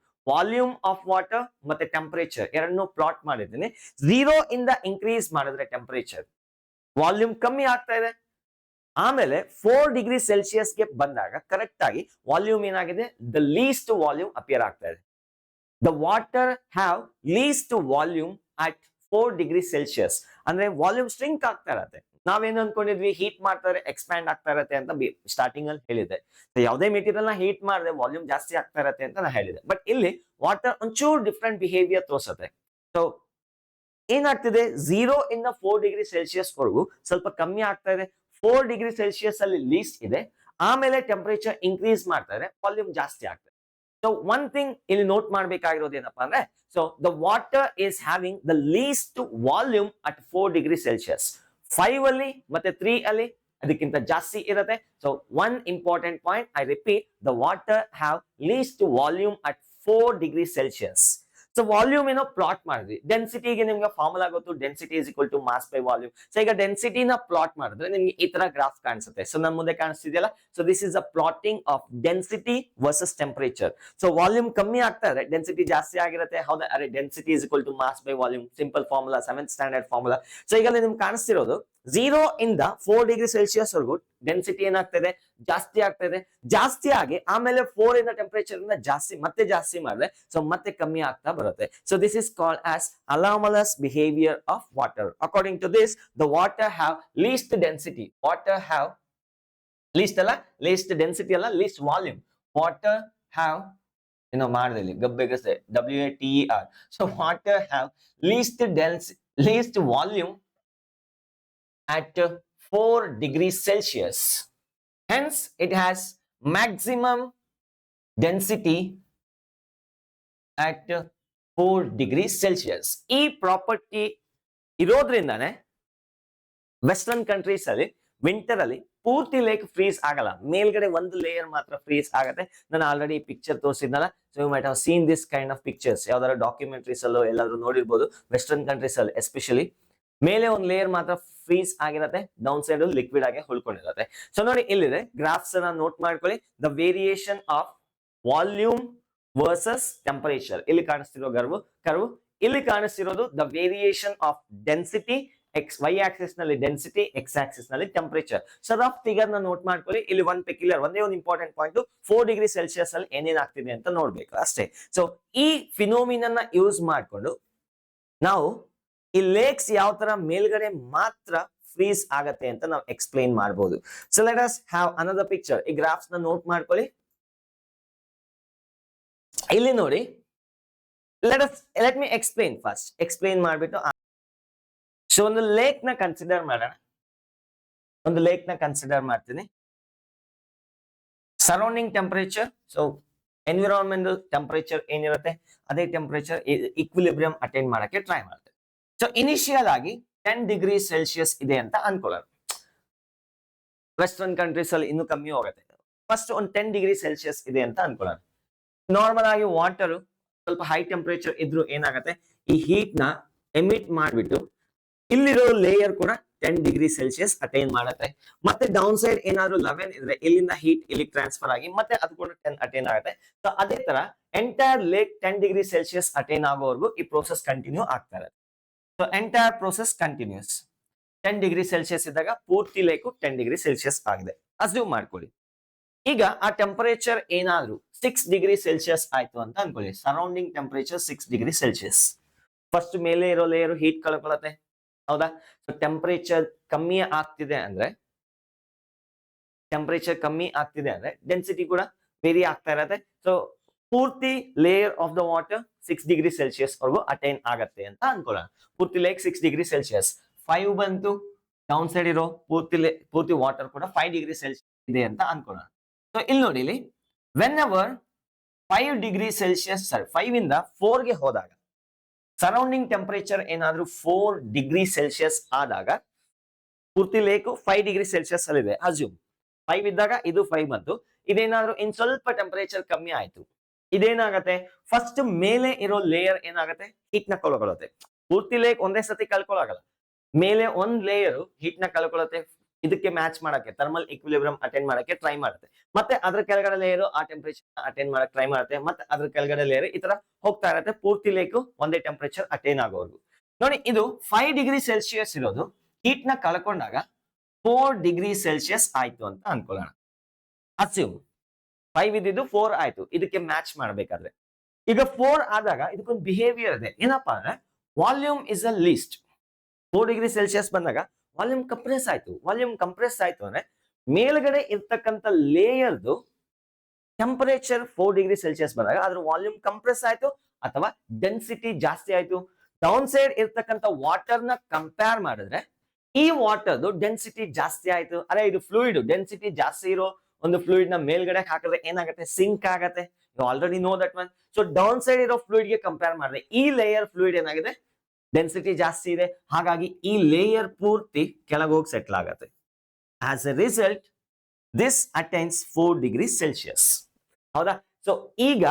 of water ಮತ್ತೆ ಟೆಂಪರೇಚರ್ ಎರಡನ್ನೂ ಪ್ಲಾಟ್ ಮಾಡಿದ್ದೀನಿ. 0 ಇಂದ ಇನ್ಕ್ರೀಸ್ ಮಾಡಿದ್ರೆ ಟೆಂಪರೇಚರ್, ವಾಲ್ಯೂಮ್ ಕಮ್ಮಿ ಆಗ್ತಾ ಇದೆ. ಆಮೇಲೆ 4 ಡಿಗ್ರಿ ಸೆಲ್ಸಿಯಸ್ಗೆ ಬಂದಾಗ ಕರೆಕ್ಟ್ ಆಗಿ ವಾಲ್ಯೂಮ್ ಏನಾಗಿದೆ, ದ ಲೀಸ್ಟ್ ವಾಲ್ಯೂಮ್ ಅಪಿಯರ್ ಆಗ್ತಾ ಇದೆ. The water have least volume at 4 degree Celsius. ಅಂದ್ರೆ ವಾಲ್ಯೂಮ್ ಸ್ಟ್ರಿಂಕ್ ಆಗ್ತಾ ಇರತ್ತೆ. ನಾವೇನು ಅನ್ಕೊಂಡಿದ್ವಿ, ಹೀಟ್ ಮಾಡ್ತಾರೆ ಎಕ್ಸ್ಪ್ಯಾಂಡ್ ಆಗ್ತಾ ಇರತ್ತೆ ಅಂತ ಸ್ಟಾರ್ಟಿಂಗ್ ಅಲ್ಲಿ ಹೇಳಿದೆ. ಯಾವುದೇ ಮೆಟೀರಿಯಲ್ ನ ಹೀಟ್ ಮಾಡಿದ್ರೆ ವಾಲ್ಯೂಮ್ ಜಾಸ್ತಿ ಆಗ್ತಾ ಇರತ್ತೆ ಅಂತ ನಾ ಹೇಳಿದೆ. ಬಟ್ ಇಲ್ಲಿ ವಾಟರ್ ಒಂಚೂರು ಡಿಫ್ರೆಂಟ್ ಬಿಹೇವಿಯರ್ ತೋರಿಸುತ್ತೆ. ಸೊ ಏನಾಗ್ತಿದೆ, 0 ಇಂದ 4 ಡಿಗ್ರಿ ಸೆಲ್ಸಿಯಸ್ ವರೆಗೂ ಸ್ವಲ್ಪ ಕಮ್ಮಿ ಆಗ್ತಾ ಇದೆ. 4 ಡಿಗ್ರಿ ಸೆಲ್ಸಿಯಸ್ ಅಲ್ಲಿ ಲೀಸ್ಟ್ ಇದೆ, ಆಮೇಲೆ ಟೆಂಪರೇಚರ್ ಇನ್ಕ್ರೀಸ್ ಮಾಡ್ತಾ ಇದೆ, ವಾಲ್ಯೂಮ್ ಜಾಸ್ತಿ ಆಗ್ತದೆ. ಸೊ ಒನ್ ಥಿಂಗ್ ಇಲ್ಲಿ ನೋಟ್ ಮಾಡ್ಬೇಕಾಗಿರೋದು ಏನಪ್ಪಾ ಅಂದ್ರೆ, so the water is having the least volume at 4 degree Celsius. 5 ಅಲ್ಲಿ ಮತ್ತೆ 3 ಅಲ್ಲಿ ಅದಕ್ಕಿಂತ ಜಾಸ್ತಿ ಇರುತ್ತೆ. So one important point, I repeat, the water have least volume at 4 degree Celsius. So volume ಏನೋ ಪ್ಲಾಟ್ ಮಾಡಿದ್ವಿ. ಡೆನ್ಸಿಟಿಗೆ ನಿಮ್ಗೆ ಫಾರ್ಮುಲಾ ಗೊತ್ತು, density is equal to mass by volume. So ಈಗ ಡೆನ್ಸಿಟಿನ ಪ್ಲಾಟ್ ಮಾಡಿದ್ರೆ ನಿಮ್ಗೆ ಈ ತರ ಗ್ರಾಫ್ ಕಾಣಿಸುತ್ತೆ. ಸೊ ನಮ್ಮ ಮುಂದೆ ಕಾಣಿಸ್ತಿದೆಯಲ್ಲ, so this is a plotting of density versus temperature. So volume ಕಮ್ಮಿ ಆಗ್ತಾ ಇದೆ, ಡೆನ್ಸಿಟಿ ಜಾಸ್ತಿ ಆಗಿರುತ್ತೆ. ಹೌದಾ? ಅರೆ density is equal to mass by volume, simple formula, 7th standard formula. So ಈಗ ನಿಮ್ಗೆ ಕಾಣಿಸ್ತಿರೋದು 0 ಇಂದ 4 ಡಿಗ್ರಿ ಸೆಲ್ಸಿಯಸ್ ವರೆಗೂ ಡೆನ್ಸಿಟಿ ಏನಾಗ್ತದೆ, ಜಾಸ್ತಿ ಆಗ್ತಾ ಇದೆ. ಜಾಸ್ತಿ ಆಗಿ ಆಮೇಲೆ 4 ಇಂದ ಟೆಂಪರೇಚರ್ ಇಂದ ಮತ್ತೆ ಜಾಸ್ತಿ ಮಾಡಿದ್ರೆ ಸೊ ಮತ್ತೆ ಕಮ್ಮಿ ಆಗ್ತಾ ಬರುತ್ತೆ. So this is called as anomalous behavior of water. According to this, the water have least density. Water have least ಅಲ್ಲ, least density ಅಲ್ಲ, least volume. Water have ಮಾಡಿದಲ್ಲಿ ಗಬ್ಬೆಗಸೆ WATER. So water have least volume at 4 degrees Celsius. Hence, it has maximum density at 4 degrees Celsius. ಈ ಪ್ರಾಪರ್ಟಿ ಇರೋದ್ರಿಂದಾನೆ ವೆಸ್ಟರ್ನ್ ಕಂಟ್ರೀಸ್ ಅಲ್ಲಿ ವಿಂಟರ್ ಅಲ್ಲಿ ಪೂರ್ತಿ ಲೇಕ್ ಫ್ರೀಸ್ ಆಗಲ್ಲ, ಮೇಲ್ಗಡೆ ಒಂದು ಲೇಯರ್ ಮಾತ್ರ ಫ್ರೀಸ್ ಆಗತ್ತೆ. ನಾನು ಆಲ್ರೆಡಿ ಪಿಕ್ಚರ್ ತೋರಿಸಿದ್ನಲ್ಲ, so you might have seen this kind of pictures. ಯಾವ್ದಾದ್ರು ಡಾಕ್ಯುಮೆಂಟ್ರೀಸ್ ಅಲ್ಲೋ ಎಲ್ಲಾದ್ರೂ ನೋಡಿರ್ಬೋದು. ವೆಸ್ಟರ್ನ್ ಕಂಟ್ರೀಸ್ ಅಲ್ಲಿ ಎಸ್ಪೆಷಲಿ ಮೇಲೆ ಒಂದು ಲೇಯರ್ ಮಾತ್ರ ಫ್ರೀಸ್ ಆಗಿರತ್ತೆ, ಡೌನ್ ಸೈಡ್ ಲಿಕ್ವಿಡ್ ಆಗಿ ಉಳ್ಕೊಂಡಿರತ್ತೆ. ಸೊ ನೋಡಿ ಇಲ್ಲಿದೆ ಗ್ರಾಫ್ಸ್ ಅನ್ನ ನೋಟ್ ಮಾಡ್ಕೊಳ್ಳಿ. The variation of volume versus temperature. ಇಲ್ಲಿ ಕಾಣಿಸ್ತಿರೋ ಕರ್ವ್, ಇಲ್ಲಿ ಕಾಣಿಸ್ತಿರೋದು the variation of density. Y axis ನಲ್ಲಿ ಡೆನ್ಸಿಟಿ, ಎಕ್ಸ್ ಆಕ್ಸಿಸ್ ನಲ್ಲಿ ಟೆಂಪರೇಚರ್. ಸೊ ರಫ್ ಫಿಗರ್ ನ ನೋಟ್ ಮಾಡ್ಕೊಳ್ಳಿ. ಇಲ್ಲಿ ಒಂದೇ ಒಂದು ಇಂಪಾರ್ಟೆಂಟ್ ಪಾಯಿಂಟ್, 4 ಡಿಗ್ರಿ ಸೆಲ್ಸಿಯಸ್ ಅಲ್ಲಿ ಏನೇನಾಗ್ತಿದೆ ಅಂತ ನೋಡ್ಬೇಕು ಅಷ್ಟೇ. ಸೊ ಈ ಫಿನೋಮಿನನ್ ಯೂಸ್ ಮಾಡ್ಕೊಂಡು ನಾವು ಈ ಲೇಕ್ಸ್ ಯಾವ ತರ ಮೇಲ್ಗಡೆ ಮಾತ್ರ ಫ್ರೀಸ್ ಆಗತ್ತೆ ಅಂತ ನಾವು ಎಕ್ಸ್ಪ್ಲೈನ್ ಮಾಡಬಹುದು. So let us have another picture. ಈ ಗ್ರಾಫ್ಸ್ ನ ನೋಟ್ ಮಾಡ್ಕೊಳ್ಳಿ. ಇಲ್ಲಿ ನೋಡಿ, let me explain first. Explain ಮಾಡ್ಬಿಟ್ಟು ಸೊ ಒಂದು ಲೇಕ್ ನ ಕನ್ಸಿಡರ್ ಮಾಡೋಣ. ಒಂದು ಲೇಕ್ ನ ಕನ್ಸಿಡರ್ ಮಾಡ್ತೀನಿ. Surrounding temperature, so environmental temperature ಏನಿರುತ್ತೆ ಅದೇ ಟೆಂಪರೇಚರ್ ಈಕ್ವಿಲಿಬ್ರಿಯಂ ಅಟೈನ್ ಮಾಡಕ್ಕೆ ಟ್ರೈ ಮಾಡುತ್ತೆ. ಸೊ ಇನಿಷಿಯಲ್ ಆಗಿ 10 ಡಿಗ್ರಿ ಸೆಲ್ಸಿಯಸ್ ಇದೆ ಅಂತ ಅನ್ಕೊಳ್ಳೋಣ. ವೆಸ್ಟರ್ನ್ ಕಂಟ್ರೀಸ್ ಅಲ್ಲಿ ಇನ್ನೂ ಕಮ್ಮಿ ಹೋಗುತ್ತೆ. ಫಸ್ಟ್ ಒಂದು 10 ಡಿಗ್ರಿ ಸೆಲ್ಸಿಯಸ್ ಇದೆ ಅಂತ ಅನ್ಕೊಳ್ಳೋಣ. ನಾರ್ಮಲ್ ಆಗಿ ವಾಟರ್ ಸ್ವಲ್ಪ ಹೈ ಟೆಂಪರೇಚರ್ ಇದ್ರು ಏನಾಗುತ್ತೆ, ಈ ಹೀಟ್ ನ ಎಮಿಟ್ ಮಾಡಿಬಿಟ್ಟು ಇಲ್ಲಿರೋ ಲೇಯರ್ ಕೂಡ 10 ಡಿಗ್ರಿ ಸೆಲ್ಸಿಯಸ್ ಅಟೈನ್ ಮಾಡುತ್ತೆ. ಮತ್ತೆ ಡೌನ್ ಸೈಡ್ ಏನಾದ್ರು 11 ಇದ್ರೆ ಇಲ್ಲಿಂದ ಹೀಟ್ ಇಲ್ಲಿ ಟ್ರಾನ್ಸ್ಫರ್ ಆಗಿ ಮತ್ತೆ ಅದು ಕೂಡ 10 ಅಟೈನ್ ಆಗುತ್ತೆ. ಸೊ ಅದೇ ತರ entire lake 10 degree Celsius attain ಆಗೋವರೆಗೂ ಈ ಪ್ರೋಸೆಸ್ ಕಂಟಿನ್ಯೂ ಆಗ್ತಾ ಇರುತ್ತೆ. So entire process continues. 10 degree Celsius ಇದ್ದಾಗ ಪೂರ್ತಿ ಲೇಕು 10 ಡಿಗ್ರಿ ಸೆಲ್ಸಿಯಸ್ ಆಗಿದೆ ಅಸ್ಯೂಮ್ ಮಾಡ್ಕೊಳ್ಳಿ. ಈಗ ಆ ಟೆಂಪರೇಚರ್ ಏನಾದ್ರು 6 ಡಿಗ್ರಿ ಸೆಲ್ಸಿಯಸ್ ಆಯ್ತು ಅಂತ ಅನ್ಕೊಳ್ಳಿ. Surrounding temperature 6 degree Celsius. First ಮೇಲೆ ಇರೋ ಲೇಯರ್ ಹೀಟ್ ಕಳ್ಕೊಳತ್ತೆ, ಹೌದಾ? ಸೊ ಟೆಂಪರೇಚರ್ ಕಮ್ಮಿ ಆಗ್ತಿದೆ ಅಂದ್ರೆ ಡೆನ್ಸಿಟಿ ಕೂಡ ವೇರಿ ಆಗ್ತಾ ಇರತ್ತೆ. ಸೊ ಪೂರ್ತಿ layer of the water 6 degree Celsius ವರೆಗೂ ಅಟೈನ್ ಆಗತ್ತೆ ಅಂತ ಅನ್ಕೊಳ್ಳೋಣ. ಪೂರ್ತಿ ಲೇಕ್ 6 ಡಿಗ್ರಿ ಸೆಲ್ಸಿಯಸ್. 5 ಬಂತು, ಡೌನ್ ಸೈಡ್ ಇರೋ ಪೂರ್ತಿ ವಾಟರ್ ಕೂಡ 5 ಡಿಗ್ರಿ ಸೆಲ್ಸಿಯಸ್ ಇದೆ ಅಂತ ಅನ್ಕೊಳ್ಳೋಣ. ಸೊ ಇಲ್ಲಿ ನೋಡಿ, ಇಲ್ಲಿ ವೆನ್ ಎವರ್ 5 ಡಿಗ್ರಿ ಸೆಲ್ಸಿಯಸ್ 5 ಇಂದ 4 ಗೆ ಹೋದಾಗ ಸರೌಂಡಿಂಗ್ ಟೆಂಪರೇಚರ್ ಏನಾದ್ರೂ 4 ಡಿಗ್ರಿ ಸೆಲ್ಸಿಯಸ್ ಆದಾಗ ಪೂರ್ತಿ ಲೇಕು 5 ಡಿಗ್ರಿ ಸೆಲ್ಸಿಯಸ್ ಅಲ್ಲಿ ಇದೆ ಅಸ್ಯೂಮ್. 5 ಇದ್ದಾಗ ಇದು 5 ಬಂತು. ಇದೇನಾದ್ರೂ ಇನ್ ಸ್ವಲ್ಪ ಟೆಂಪರೇಚರ್ ಕಮ್ಮಿ ಆಯ್ತು, ಇದೇನಾಗತ್ತೆ, ಫಸ್ಟ್ ಮೇಲೆ ಇರೋ ಲೇಯರ್ ಏನಾಗತ್ತೆ, ಹೀಟ್ ನ ಕಳ್ಕೊಳ್ಳುತ್ತೆ. ಪೂರ್ತಿ ಲೇಕ್ ಒಂದೇ ಸತಿ ಕಳ್ಕೊಳ್ಳಾಗಲ್ಲ, ಮೇಲೆ ಒಂದ್ ಲೇಯರ್ ಹೀಟ್ ನ ಕಳ್ಕೊಳ್ಳುತ್ತೆ. ಇದಕ್ಕೆ ಮ್ಯಾಚ್ ಮಾಡಕ್ಕೆ, ಥರ್ಮಲ್ ಈಕ್ವಿಲಿಬ್ರಿಯಂ ಅಟೆಂಡ್ ಮಾಡಕ್ಕೆ ಟ್ರೈ ಮಾಡುತ್ತೆ. ಮತ್ತೆ ಅದ್ರ ಕೆಳಗಡೆ ಲೇಯರ್ ಆ ಟೆಂಪರೇಚರ್ ಅಟೆಂಡ್ ಮಾಡಕ್ಕೆ ಟ್ರೈ ಮಾಡುತ್ತೆ. ಮತ್ತೆ ಅದ್ರ ಕೆಳಗಡೆ ಲೇಯರ್ ಈ ತರ ಹೋಗ್ತಾ ಇರತ್ತೆ, ಪೂರ್ತಿ ಲೇಕು ಒಂದೇ ಟೆಂಪರೇಚರ್ ಅಟೈನ್ ಆಗೋವರೆಗೂ. ನೋಡಿ, ಇದು 5 ಡಿಗ್ರಿ ಸೆಲ್ಸಿಯಸ್ ಇರೋದು ಹೀಟ್ ನ ಕಳ್ಕೊಂಡಾಗ 4 ಡಿಗ್ರಿ ಸೆಲ್ಸಿಯಸ್ ಆಯ್ತು ಅಂತ ಅನ್ಕೊಳ್ಳೋಣ. ಅಸ್ಯೂಮ್ 5 ಇದ್ದಿದ್ದು 4 ಆಯ್ತು, ಇದಕ್ಕೆ ಮ್ಯಾಚ್ ಮಾಡ್ಬೇಕಾದ್ರೆ. ಈಗ 4 ಆದಾಗ ಇದಕ್ಕೊಂದು ಬಿಹೇವಿಯರ್ ಇದೆ. ಏನಪ್ಪಾ ಅಂದ್ರೆ volume is a least. 4 degree Celsius ಬಂದಾಗ ವಾಲ್ಯೂಮ್ ಕಂಪ್ರೆಸ್ ಆಯ್ತು ಅಂದ್ರೆ ಮೇಲ್ಗಡೆ ಇರ್ತಕ್ಕಂಥ ಲೇಯರ್ದು ಟೆಂಪರೇಚರ್ 4 ಡಿಗ್ರಿ ಸೆಲ್ಸಿಯಸ್ ಬಂದಾಗ ಅದ್ರ ವಾಲ್ಯೂಮ್ ಕಂಪ್ರೆಸ್ ಆಯ್ತು ಅಥವಾ ಡೆನ್ಸಿಟಿ ಜಾಸ್ತಿ ಆಯ್ತು. ಡೌನ್ ಸೈಡ್ ಇರ್ತಕ್ಕಂಥ ವಾಟರ್ ನ ಕಂಪೇರ್ ಮಾಡಿದ್ರೆ ಈ ವಾಟರ್ದು ಡೆನ್ಸಿಟಿ ಜಾಸ್ತಿ ಆಯ್ತು. ಅರೆ ಇದು ಫ್ಲೂಯಿಡ್ ಡೆನ್ಸಿಟಿ ಜಾಸ್ತಿ ಇರೋ ಒಂದು ಫ್ಲೂಯಿಡ್ ನ ಮೇಲ್ಗಡೆ ಹಾಕಿದ್ರೆ ಏನಾಗುತ್ತೆ, ಸಿಂಕ್ ಆಗತ್ತೆ. You already know that one. So down side ಇರೋ ಫ್ಲೂಯಿಡ್ ಗೆ ಕಂಪೇರ್ ಮಾಡಿದ್ರೆ ಈ ಲೇಯರ್ ಫ್ಲೂಯಿಡ್ ಏನಾಗಿದೆ, ಡೆನ್ಸಿಟಿ ಜಾಸ್ತಿ ಇದೆ, ಹಾಗಾಗಿ ಈ ಲೇಯರ್ ಪೂರ್ತಿ ಕೆಳಗೆ ಹೋಗಿ ಸೆಟ್ಲ್ ಆಗತ್ತೆ. As A result this attains 4 degree Celsius. ಹೌದಾ? ಸೊ ಈಗ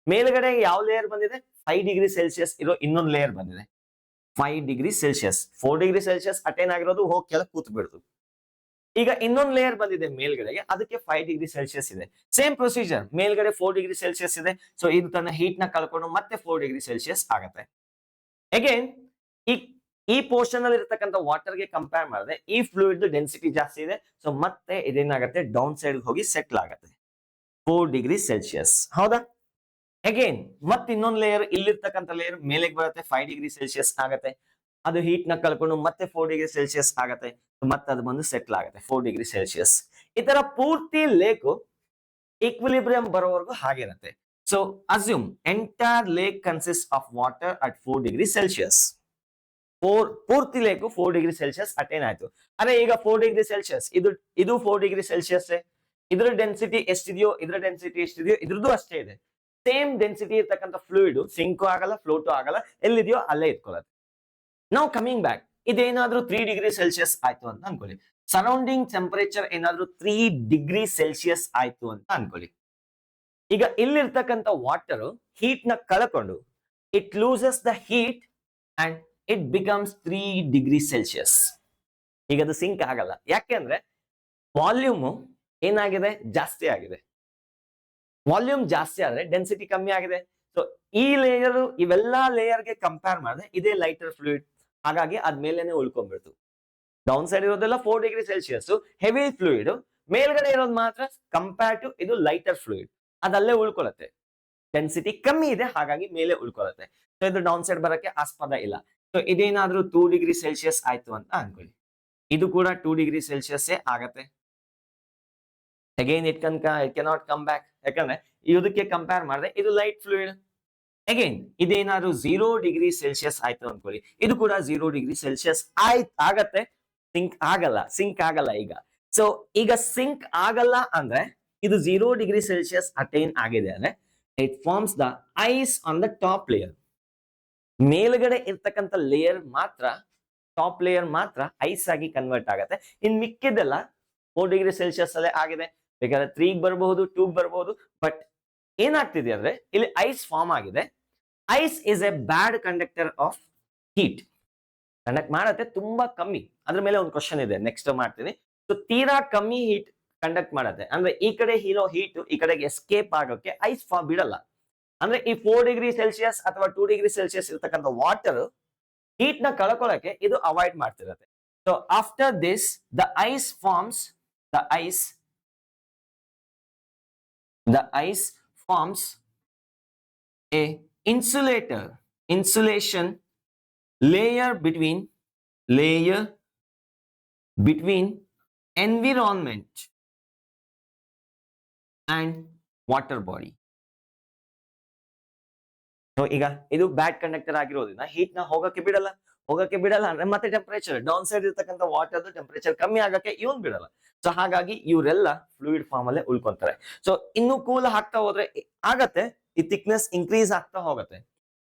ಮೇಲ್ಗಡೆ ಯಾವ ಲೇಯರ್ ಬಂದಿದೆ, 5 ಡಿಗ್ರಿ ಸೆಲ್ಸಿಯಸ್ ಇರೋ ಇನ್ನೊಂದು ಲೇಯರ್ ಬಂದಿದೆ, 5 degree Celsius. 4 degree Celsius attain ಆಗಿರೋದು ಹೋಗಿ ಕೆಳಗೆ ಕೂತ್ ಬಿಡ್ತು. ಈಗ ಇನ್ನೊಂದು ಲೇಯರ್ ಬಂದಿದೆ ಮೇಲ್ಗಡೆಗೆ, ಅದಕ್ಕೆ 5 ಡಿಗ್ರಿ ಸೆಲ್ಸಿಯಸ್ ಇದೆ. ಸೇಮ್ ಪ್ರೊಸೀಜರ್, ಮೇಲ್ಗಡೆ 4 ಡಿಗ್ರಿ ಸೆಲ್ಸಿಯಸ್ ಇದೆ. ಸೊ ಇದು ತನ್ನ ಹೀಟ್ ನ ಕಳ್ಕೊಂಡು ಮತ್ತೆ 4 ಡಿಗ್ರಿ ಸೆಲ್ಸಿಯಸ್ ಆಗತ್ತೆ. ಅಗೇನ್ ಈ ಪೋರ್ಷನ್ ಅಲ್ಲಿ ಇರತಕ್ಕಂಥ ವಾಟರ್ ಗೆ ಕಂಪೇರ್ ಮಾಡಿದ್ರೆ ಈ ಫ್ಲೂಯಿಡ್ ಡೆನ್ಸಿಟಿ ಜಾಸ್ತಿ ಇದೆ. ಸೊ ಮತ್ತೆ ಇದೇನಾಗುತ್ತೆ, ಡೌನ್ ಸೈಡ್ ಹೋಗಿ ಸೆಟ್ಲ್ ಆಗತ್ತೆ 4 ಡಿಗ್ರಿ ಸೆಲ್ಸಿಯಸ್. ಹೌದಾ? ಅಗೇನ್ ಮತ್ತೆ ಇನ್ನೊಂದು ಲೇಯರ್, ಇಲ್ಲಿರ್ತಕ್ಕಂಥ ಲೇಯರ್ ಮೇಲೆಗೆ ಬರುತ್ತೆ, 5 ಡಿಗ್ರಿ ಸೆಲ್ಸಿಯಸ್ ಆಗತ್ತೆ. ಅದು ಹೀಟ್ ನ ಕಳ್ಕೊಂಡು ಮತ್ತೆ 4 ಡಿಗ್ರಿ ಸೆಲ್ಸಿಯಸ್ ಆಗತ್ತೆ. ಮತ್ತೆ ಅದು ಬಂದು ಸೆಟ್ಲ್ ಆಗುತ್ತೆ 4 ಡಿಗ್ರಿ ಸೆಲ್ಸಿಯಸ್. ಈ ತರ ಪೂರ್ತಿ ಲೇಕು ಈಕ್ವಿಲಿಬ್ರಿಯಂ ಬರೋವರೆಗೂ ಹಾಗಿರುತ್ತೆ. So assume entire lake consist of water at 4 degree Celsius. ಪೂರ್ತಿ ಲೇಕು 4 ಡಿಗ್ರಿ ಸೆಲ್ಸಿಯಸ್ ಅಟೈನ್ ಆಯ್ತು. ಅರೆ ಈಗ 4 ಡಿಗ್ರಿ ಸೆಲ್ಸಿಯಸ್ ಇದು 4 ಡಿಗ್ರಿ ಸೆಲ್ಸಿಯಸ್, ಇದ್ರ ಡೆನ್ಸಿಟಿ ಎಷ್ಟಿದೆಯೋ ಇದ್ರ ಡೆನ್ಸಿಟಿ ಎಷ್ಟಿದೆಯೋ ಇದ್ರದ್ದು ಅಷ್ಟೇ ಇದೆ. ಸೇಮ್ ಡೆನ್ಸಿಟಿ ಇರ್ತಕ್ಕಂಥ ಫ್ಲೂಯಿಡ್ ಸಿಂಕು ಆಗಲ್ಲ, ಫ್ಲೋಟು ಆಗಲ್ಲ, ಎಲ್ಲಿದೆಯೋ ಅಲ್ಲೇ ಇಟ್ಕೊಳ್ಳುತ್ತೆ. ನಾವು ಕಮಿಂಗ್ ಬ್ಯಾಕ್, ಇದೇನಾದ್ರೂ 3 ಡಿಗ್ರಿ ಸೆಲ್ಸಿಯಸ್ ಆಯ್ತು ಅಂತ ಅನ್ಕೊಳ್ಳಿ. ಸರೌಂಡಿಂಗ್ ಟೆಂಪರೇಚರ್ ಏನಾದ್ರೂ 3 ಡಿಗ್ರಿ ಸೆಲ್ಸಿಯಸ್ ಆಯ್ತು ಅಂತ ಅನ್ಕೊಳ್ಳಿ. ಈಗ ಇಲ್ಲಿರ್ತಕ್ಕಂಥ ವಾಟರ್ ಹೀಟ್ ನ ಕಳ್ಕೊಂಡು it loses the heat and it becomes 3 degree Celsius. ಈಗ ಅದು ಸಿಂಕ್ ಆಗಲ್ಲ, ಯಾಕೆಂದ್ರೆ ವಾಲ್ಯೂಮ್ ಏನಾಗಿದೆ, ಜಾಸ್ತಿ ಆಗಿದೆ. ವಾಲ್ಯೂಮ್ ಜಾಸ್ತಿ ಆದ್ರೆ ಡೆನ್ಸಿಟಿ ಕಮ್ಮಿ ಆಗಿದೆ. ಸೊ ಈ ಲೇಯರ್ ಇವೆಲ್ಲಾ ಲೇಯರ್ಗೆ ಕಂಪೇರ್ ಮಾಡಿದ್ರೆ ಇದೇ ಲೈಟರ್ ಫ್ಲೂಯಿಡ್, ಹಾಗಾಗಿ ಅದ್ಮೇಲೆನೆ ಉಳ್ಕೊಂಡ್ಬಿಡ್ತು. ಡೌನ್ ಸೈಡ್ ಇರೋದೆಲ್ಲ 4 ಡಿಗ್ರಿ ಸೆಲ್ಸಿಯಸ್ ಹೆವಿ ಫ್ಲೂಯಿಡ್, ಮೇಲ್ಗಡೆ ಇರೋದು ಮಾತ್ರ ಕಂಪೇರ್ ಟು ಇದು ಲೈಟರ್ ಫ್ಲೂಯಿಡ್, ಅದಲ್ಲೇ ಉಳ್ಕೊಳ್ಳುತ್ತೆ. ಡೆನ್ಸಿಟಿ ಕಮ್ಮಿ ಇದೆ, ಹಾಗಾಗಿ ಮೇಲೆ ಉಳ್ಕೊಳ್ಳುತ್ತೆ. ಸೊ ಇದು ಡೌನ್ ಸೈಡ್ ಬರಕ್ಕೆ ಆಸ್ಪದ ಇಲ್ಲ. ಸೊ ಇದೇನಾದ್ರೂ 2 ಡಿಗ್ರಿ ಸೆಲ್ಸಿಯಸ್ ಆಯ್ತು ಅಂತ ಅನ್ಕೊಳ್ಳಿ, ಇದು ಕೂಡ 2 ಡಿಗ್ರಿ ಸೆಲ್ಸಿಯಸ್ ಆಗತ್ತೆ. Again it cannot come back, ಯಾಕಂದ್ರೆ ಇದಕ್ಕೆ ಕಂಪೇರ್ ಮಾಡಿದ್ರೆ ಇದು ಲೈಟ್ ಫ್ಲೂಯಿಡ್. ಅಗೈನ್ ಇದೇನಾದ್ರೂ 0 ಡಿಗ್ರಿ ಸೆಲ್ಸಿಯಸ್ ಆಯ್ತು ಅನ್ಕೊಳ್ಳಿ, ಇದು ಕೂಡ 0 ಡಿಗ್ರಿ ಸೆಲ್ಸಿಯಸ್ ಆಗತ್ತೆ. ಸಿಂಕ್ ಆಗಲ್ಲ ಈಗ. ಸೊ ಈಗ ಸಿಂಕ್ ಆಗಲ್ಲ ಅಂದ್ರೆ ಇದು 0 ಡಿಗ್ರಿ ಸೆಲ್ಸಿಯಸ್ ಅಟೈನ್ ಆಗಿದೆ ಅಂದ್ರೆ it forms the ice on the top layer. ಮೇಲ್ಗಡೆ ಇರ್ತಕ್ಕಂಥ ಲೇಯರ್ ಮಾತ್ರ, ಟಾಪ್ ಲೇಯರ್ ಮಾತ್ರ ಐಸ್ ಆಗಿ ಕನ್ವರ್ಟ್ ಆಗತ್ತೆ. ಇನ್ ಮಿಕ್ಕಿದೆಲ್ಲ 4 ಡಿಗ್ರಿ ಸೆಲ್ಸಿಯಸ್ ಅಲ್ಲೇ ಆಗಿದೆ. ಬೇಕಾದ್ರೆ 3 ಬರಬಹುದು, 2 ಬರಬಹುದು. ಬಟ್ ಏನಾಗ್ತಿದೆ ಅಂದ್ರೆ ಇಲ್ಲಿ ಐಸ್ ಫಾರ್ಮ್ ಆಗಿದೆ. Ice is a bad conductor of heat. Conduct ಮಾಡತ್ತೆ ತುಂಬಾ ಕಮ್ಮಿ. ಅದ್ರ ಮೇಲೆ ಒಂದು ಕ್ವಶನ್ ಇದೆ, ನೆಕ್ಸ್ಟ್ ಮಾಡ್ತೀನಿ. ಸೊ ತೀರಾ ಕಮ್ಮಿ ಹೀಟ್ ಕಂಡಕ್ಟ್ ಮಾಡತ್ತೆ ಅಂದ್ರೆ ಈ ಕಡೆ ಹೀರೋ ಹೀಟ್ ಈ ಕಡೆಗೆ ಎಸ್ಕೇಪ್ ಆಗೋಕೆ ಐಸ್ ಬಿಡಲ್ಲ. ಅಂದ್ರೆ ಈ 4 ಡಿಗ್ರಿ ಸೆಲ್ಸಿಯಸ್ ಅಥವಾ 2 ಡಿಗ್ರಿ ಸೆಲ್ಸಿಯಸ್ ಇರ್ತಕ್ಕಂಥ ವಾಟರ್ ಹೀಟ್ ನ ಕಳ್ಕೊಳ್ಳಕ್ಕೆ ಇದು ಅವಾಯ್ಡ್ ಮಾಡ್ತಿರತ್ತೆ. So after this the ice forms a insulation layer between environment and water body. So ಈಗ ಇದು ಬ್ಯಾಡ್ ಕಂಡಕ್ಟರ್ ಆಗಿರೋದ್ರಿಂದ ಹೀಟ್ ನ ಹೋಗಕ್ಕೆ ಬಿಡಲ್ಲ ಅಂದ್ರೆ ಮತ್ತೆ ಟೆಂಪರೇಚರ್ ಡೌನ್ ಸೈಡ್ ಇರ್ತಕ್ಕಂಥ ವಾಟರ್ ಟೆಂಪರೇಚರ್ ಕಮ್ಮಿ ಆಗಕ್ಕೆ ಇವನ್ ಬಿಡಲ್ಲ. ಸೊ ಹಾಗಾಗಿ ಇವರೆಲ್ಲ ಫ್ಲೂಯಿಡ್ ಫಾರ್ಮ್ ಅಲ್ಲೇ ಉಳ್ಕೊಂತಾರೆ. ಸೊ ಇನ್ನು ಕೂಲ್ ಆಗ್ತಾ ಹೋದ್ರೆ ಆಗತ್ತೆ, ಈ ಥಿಕ್ನೆಸ್ ಇನ್ಕ್ರೀಸ್ ಆಗ್ತಾ ಹೋಗುತ್ತೆ.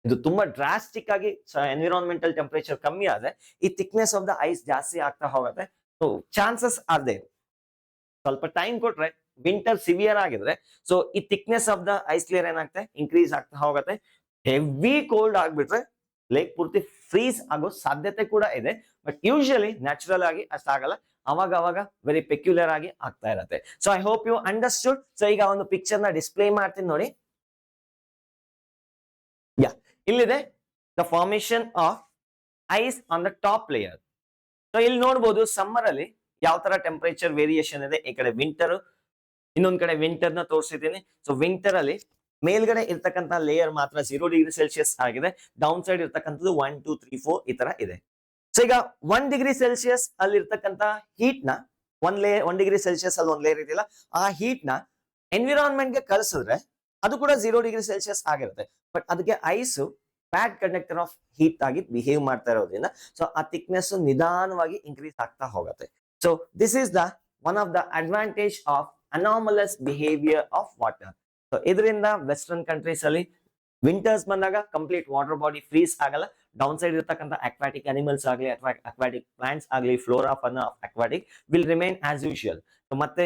ಇದು ತುಂಬಾ ಡ್ರಾಸ್ಟಿಕ್ ಆಗಿ ಎನ್ವಿರಾನ್ಮೆಂಟಲ್ ಟೆಂಪರೇಚರ್ ಕಮ್ಮಿ ಆದ್ರೆ ಈ ಥಿಕ್ನೆಸ್ ಆಫ್ ದ ಐಸ್ ಜಾಸ್ತಿ ಆಗ್ತಾ ಹೋಗುತ್ತೆ. ಸೊ ಚಾನ್ಸಸ್ ಅದೇ ಸ್ವಲ್ಪ ಟೈಮ್ ಕೊಟ್ರೆ, ವಿಂಟರ್ ಸಿವಿಯರ್ ಆಗಿದ್ರೆ ಸೊ ಈ thickness of the ice layer ಏನಾಗುತ್ತೆ, ಇನ್ಕ್ರೀಸ್ ಆಗ್ತಾ ಹೋಗುತ್ತೆ. ಹೆವಿ ಕೋಲ್ಡ್ ಆಗ್ಬಿಟ್ರೆ ಲೇಕ್ ಪೂರ್ತಿ ಫ್ರೀಸ್ ಆಗೋ ಸಾಧ್ಯತೆ ಕೂಡ ಇದೆ. ಬಟ್ ಯೂಶಲಿ ನ್ಯಾಚುರಲ್ ಆಗಿ ಅಷ್ಟಾಗಲ್ಲ, ಅವಾಗ ವೆರಿ ಪೆಕ್ಯುಲರ್ ಆಗಿ ಆಗ್ತಾ ಇರತ್ತೆ. So I hope you understood. So ಈಗ ಒಂದು ಪಿಕ್ಚರ್ ನ ಡಿಸ್ಪ್ಲೇ ಮಾಡ್ತೀನಿ ನೋಡಿ. ಇಲ್ಲಿದೆ the formation of ice on the top layer. So ಇಲ್ಲಿ ನೋಡ್ಬೋದು ಸಮ್ಮರ್ ಅಲ್ಲಿ ಯಾವ ತರ ಟೆಂಪರೇಚರ್ ವೇರಿಯೇಷನ್ ಇದೆ. ಈ ಕಡೆ ವಿಂಟರ್, ಇನ್ನೊಂದ್ ಕಡೆ ವಿಂಟರ್ ನ ತೋರಿಸಿದ್ದೀನಿ. ಸೊ ವಿಂಟರ್ ಅಲ್ಲಿ ಮೇಲ್ಗಡೆ ಇರ್ತಕ್ಕಂಥ ಲೇಯರ್ ಮಾತ್ರ 0 ಡಿಗ್ರಿ ಸೆಲ್ಸಿಯಸ್ ಆಗಿದೆ, ಡೌನ್ ಸೈಡ್ ಇರ್ತಕ್ಕಂಥದ್ದು 1 2 3 4 ಈ ತರ ಇದೆ. ಸೊ ಈಗ 1 ಡಿಗ್ರಿ ಸೆಲ್ಸಿಯಸ್ ಅಲ್ಲಿ ಇರ್ತಕ್ಕಂತ ಹೀಟ್ ನ ಒನ್ ಡಿಗ್ರಿ ಸೆಲ್ಸಿಯಸ್ ಅಲ್ಲಿ ಒಂದ್ ಲೇಯರ್ ಇದೆಯಲ್ಲ, ಆ ಹೀಟ್ ನ ಎನ್ವಿರಾನ್ಮೆಂಟ್ ಗೆ ಕಳಿಸಿದ್ರೆ ಅದು ಕೂಡ 0 ಡಿಗ್ರಿ ಸೆಲ್ಸಿಯಸ್ ಆಗಿರುತ್ತೆ. ಬಟ್ ಅದಕ್ಕೆ ice bad conductor of heat ಆಗಿ ಬಿಹೇವ್ ಮಾಡ್ತಾ ಇರೋದ್ರಿಂದ ಸೊ ಆ ಥಿಕ್ನೆಸ್ ನಿಧಾನವಾಗಿ ಇನ್ಕ್ರೀಸ್ ಆಗ್ತಾ ಹೋಗುತ್ತೆ. So this is the one of the advantage of anomalous behaviour of water. So ಇದರಿಂದ ವೆಸ್ಟರ್ನ್ ಕಂಟ್ರೀಸ್ ಅಲ್ಲಿ ವಿಂಟರ್ಸ್ ಬಂದಾಗ ಕಂಪ್ಲೀಟ್ ವಾಟರ್ ಬಾಡಿ ಫ್ರೀಸ್ ಆಗಲ್ಲ. ಡೌನ್ ಸೈಡ್ ಇರತಕ್ಕಂಥ ಅಕ್ವಾಟಿಕ್ ಅನಿಮಲ್ಸ್ ಆಗಲಿ ಅಥವಾ ಅಕ್ವಾಟಿಕ್ ಪ್ಲಾಂಟ್ಸ್ ಆಗಲಿ, flora fauna of aquatic will remain as usual. So ಮತ್ತೆ